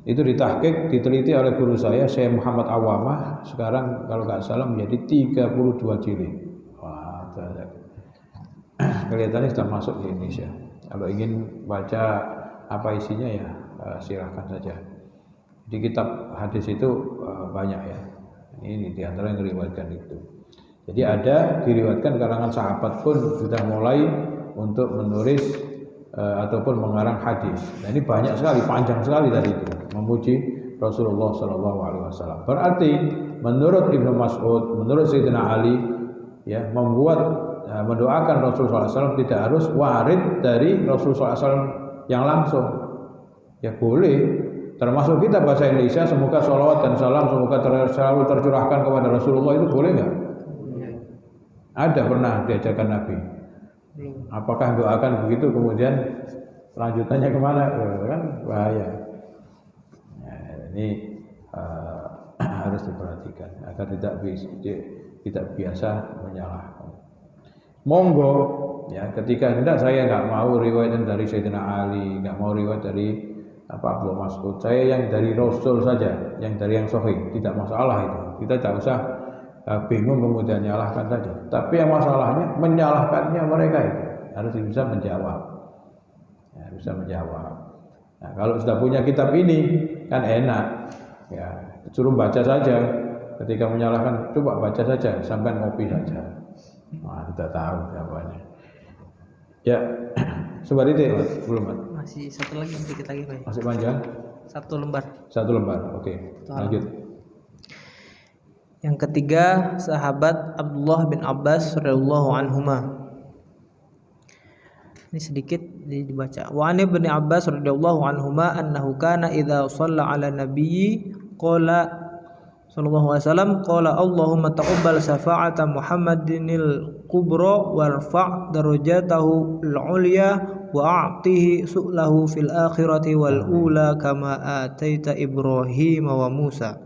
Itu ditahqiq, diteliti oleh guru saya, Syekh Muhammad Awamah. Sekarang kalau nggak salah menjadi 32 jilid. Wah, kelihatannya sudah masuk di Indonesia. Kalau ingin baca apa isinya ya silakan saja. Di kitab hadis itu banyak ya. Ini di antara yang diriwayatkan itu. Jadi ada diriwayatkan kalangan sahabat pun sudah mulai untuk menulis ataupun mengarang hadis. Nah, ini banyak sekali, panjang sekali tadi itu memuji Rasulullah SAW. Berarti menurut Ibnu Mas'ud, menurut Sayyidina Ali, ya membuat mendoakan Rasulullah SAW tidak harus warid dari Rasulullah SAW yang langsung. Ya boleh. Termasuk kita bahasa Indonesia, semoga sholawat dan salam semoga selalu tercurahkan kepada Rasulullah, itu boleh nggak? Ada pernah diajarkan Nabi? Apakah doakan begitu kemudian lanjutannya kemana? Kan bahaya. Nah, ini harus diperhatikan agar tidak biasa menyalahkan. Monggo ya, ketika hendak saya nggak mau riwayat dari Sayyidina Ali, nggak mau riwayat dari Abdul Mas'ud, saya yang dari Rasul saja, yang dari yang sahih, tidak masalah itu. Kita tidak usah bingung kemudian menyalahkan saja. Tapi yang masalahnya menyalahkannya mereka itu harus bisa menjawab. Ya, bisa menjawab. Nah, kalau sudah punya kitab ini kan enak. Ya, suruh baca saja. Ketika menyalahkan, coba baca saja, sampai ngopi saja. Nah, kita tahu jawabannya. Ya, seperti itu belum. Masih satu lagi, sedikit lagi Pak. Masih panjang? Satu lembar. Satu lembar, oke. Lanjut. Yang ketiga, sahabat Abdullah bin Abbas radhiyallahu anhuma. Ini sedikit dibaca. Wa an ibn Abbas radhiyallahu anhuma annahu kana idza shalla ala nabiyyi qala sallallahu alaihi wasallam qala Allahumma taqabbal syafa'ata Muhammadinil kubra warfa' darajatahu al-ulya wa a'tihi su'lahu fil akhirati wal ula kama ataita Ibrahim wa Musa.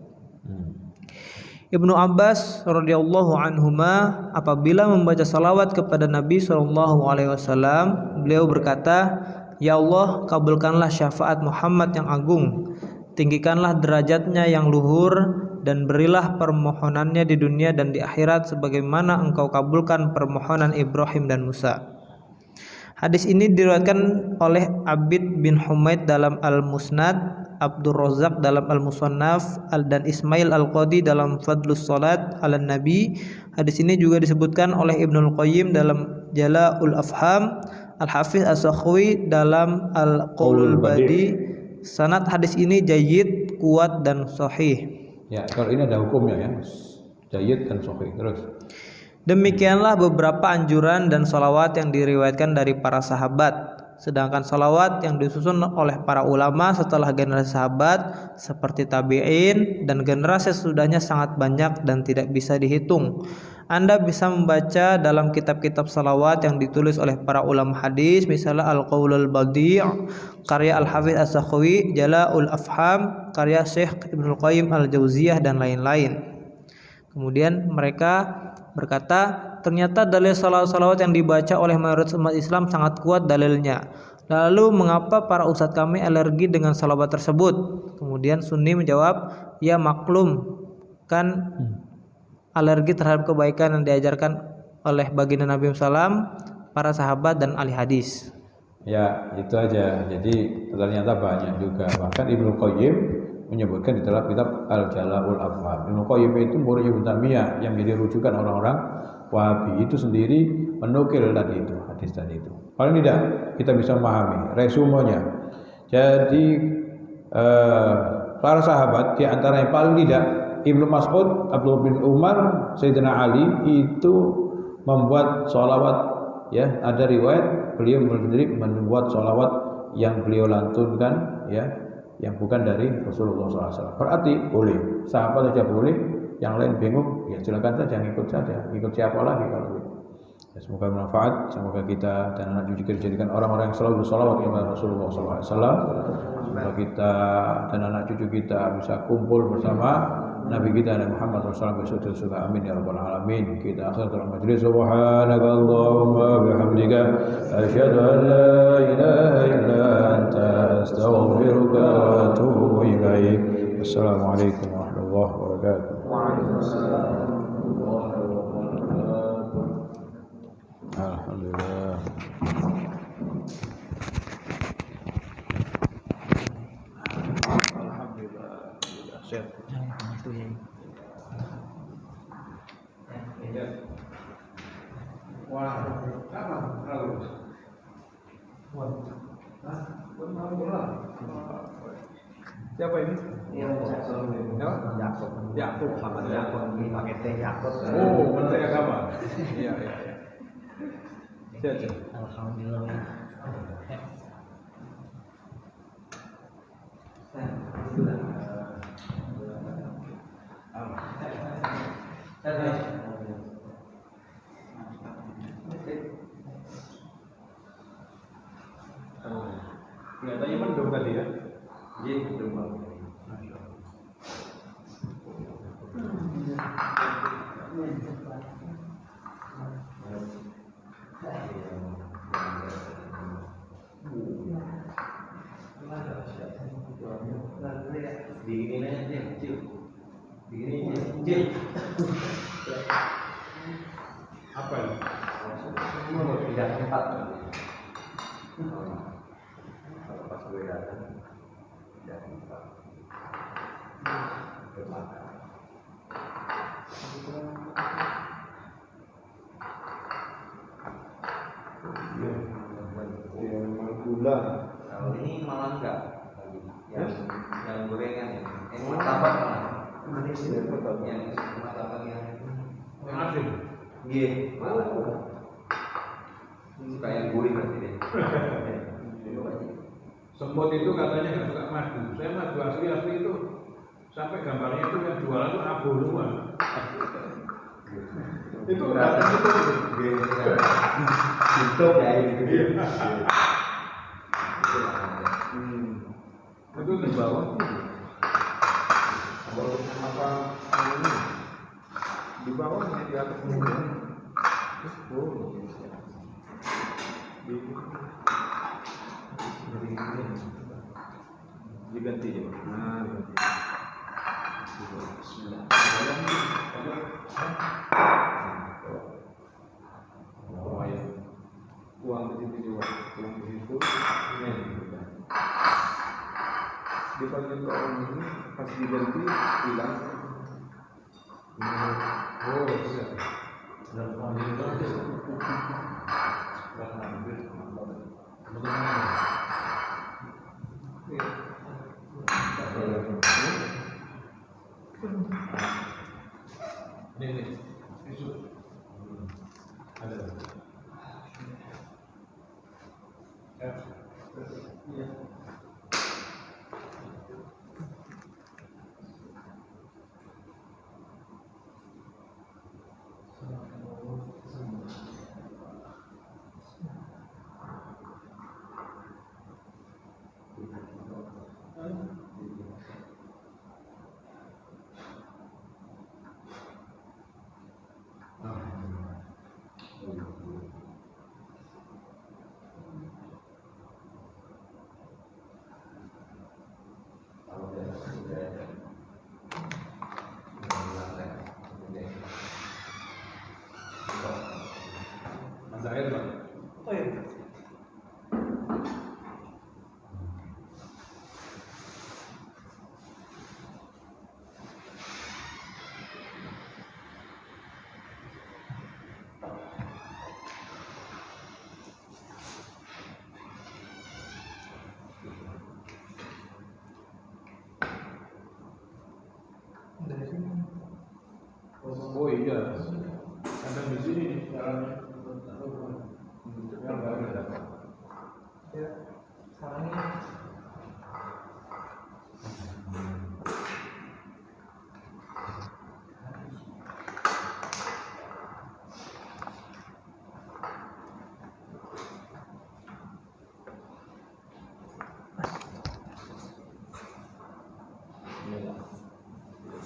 Ibnu Abbas radhiyallahu anhuma apabila membaca salawat kepada Nabi sallallahu alaihi wasallam, beliau berkata, "Ya Allah, kabulkanlah syafaat Muhammad yang agung, tinggikanlah derajatnya yang luhur, dan berilah permohonannya di dunia dan di akhirat sebagaimana engkau kabulkan permohonan Ibrahim dan Musa." Hadis ini diriwayatkan oleh Abid bin Humaid dalam Al-Musnad, Abdul Razak dalam Al-Musannaf, dan Ismail Al-Qadi dalam Fadlus Salat ala Nabi. Hadis ini juga disebutkan oleh Ibnul Qayyim dalam Jala'ul Afham, Al-Hafiz As-Sakhawi dalam Al-Qaulul Badi, sanad hadis ini jayyid, kuat dan sahih. Ya, kalau ini ada hukumnya ya. Jayyid dan sahih. Terus. Demikianlah beberapa anjuran dan salawat yang diriwayatkan dari para sahabat. Sedangkan salawat yang disusun oleh para ulama setelah generasi sahabat seperti tabi'in dan generasi sesudahnya sangat banyak dan tidak bisa dihitung. Anda bisa membaca dalam kitab-kitab salawat yang ditulis oleh para ulama hadis, misalnya Al-Qaulul Badi' karya Al-Hafiz As-Sakhawi, Jala'ul Afham karya Syekh Ibnul Qayyim Al-Jauziyah dan lain-lain. Kemudian mereka berkata, ternyata dalil salawat yang dibaca oleh mayoritas umat Islam sangat kuat dalilnya. Lalu mengapa para ustadz kami alergi dengan salawat tersebut? Kemudian Sunni menjawab, ya maklum kan alergi terhadap kebaikan yang diajarkan oleh baginda Nabi SAW, para sahabat dan ahli hadis. Ya, itu aja. Jadi ternyata banyak juga. Bahkan Ibnu Qayyim menyebutkan di dalam kitab Al-Jala'ul Afham. Ibnu Qayyim itu murid Ibnu Taimiyah yang menjadi rujukan orang-orang Wahabi, itu sendiri menukil tadi itu, hadis tadi itu. Paling tidak kita bisa memahami resumenya. Jadi para sahabat di antara yang paling tidak Ibnu Mas'ud, Abdullah bin Umar, Sayyidina Ali itu membuat sholawat, ya, ada riwayat beliau sendiri membuat sholawat yang beliau lantunkan, ya, yang bukan dari Rasulullah SAW. Berarti boleh, sahabat saja boleh, yang lain bingung, ya silakan saja, ngikut saja, ngikut siapa lagi kalau gitu. Ya, semoga bermanfaat, semoga kita dan anak cucu kita dijadikan orang-orang yang selalu bersolawat kepada Rasulullah SAW. Semoga kita dan anak cucu kita bisa kumpul bersama Nabi kita Nabi Muhammad SAW besok di surga. Amin ya rabbal alamin. Kita akhir dalam majlis. Subhanaka Allahumma bihamdika asyhadu an la ilaha illa anta astaghfiruka wa atubu ilaik. Assalamualaikum warahmatullahi wabarakatuh. Waalaikumsalam. Alhamdulillah. Wah, sama terlalu. Wah, siapa ini? Yakub, Muhammad Yakub, pakai T Yakub. Oh, Menteri Agama. Iya. Siapa? Alhamdulillah. Kelihatannya mendung tadi ya? Iya, mendung banget. Digini aja, Cil. Digini, Cil. Apa ini? Mau pindah tempat. Kalau pas gue datang, pindah tempat. Gula. Kalau ini malah enggak. Yang gorengan ya. Yang martabak mana? Yang martabak yang asin. Iya. Suka yang gurih berarti deh. Semut itu katanya nggak suka madu. Saya madu asli itu sampai gambarnya itu yang jualan itu abu semua. Itu katanya itu. Itu ya itu. Itu di bawah. Apa ini? Di bawahnya di atas kemudian. Oh. Diganti ya. Nah, bismillah. Oh ya. Uang di situ juga. Uang di situ. Ini. Dipanggil orang ini pas diganti hilang. Oh, iya. Dan panggil Oh iya, ada di sini nih jalannya. Yang nggak ada. Ya, sekarang ini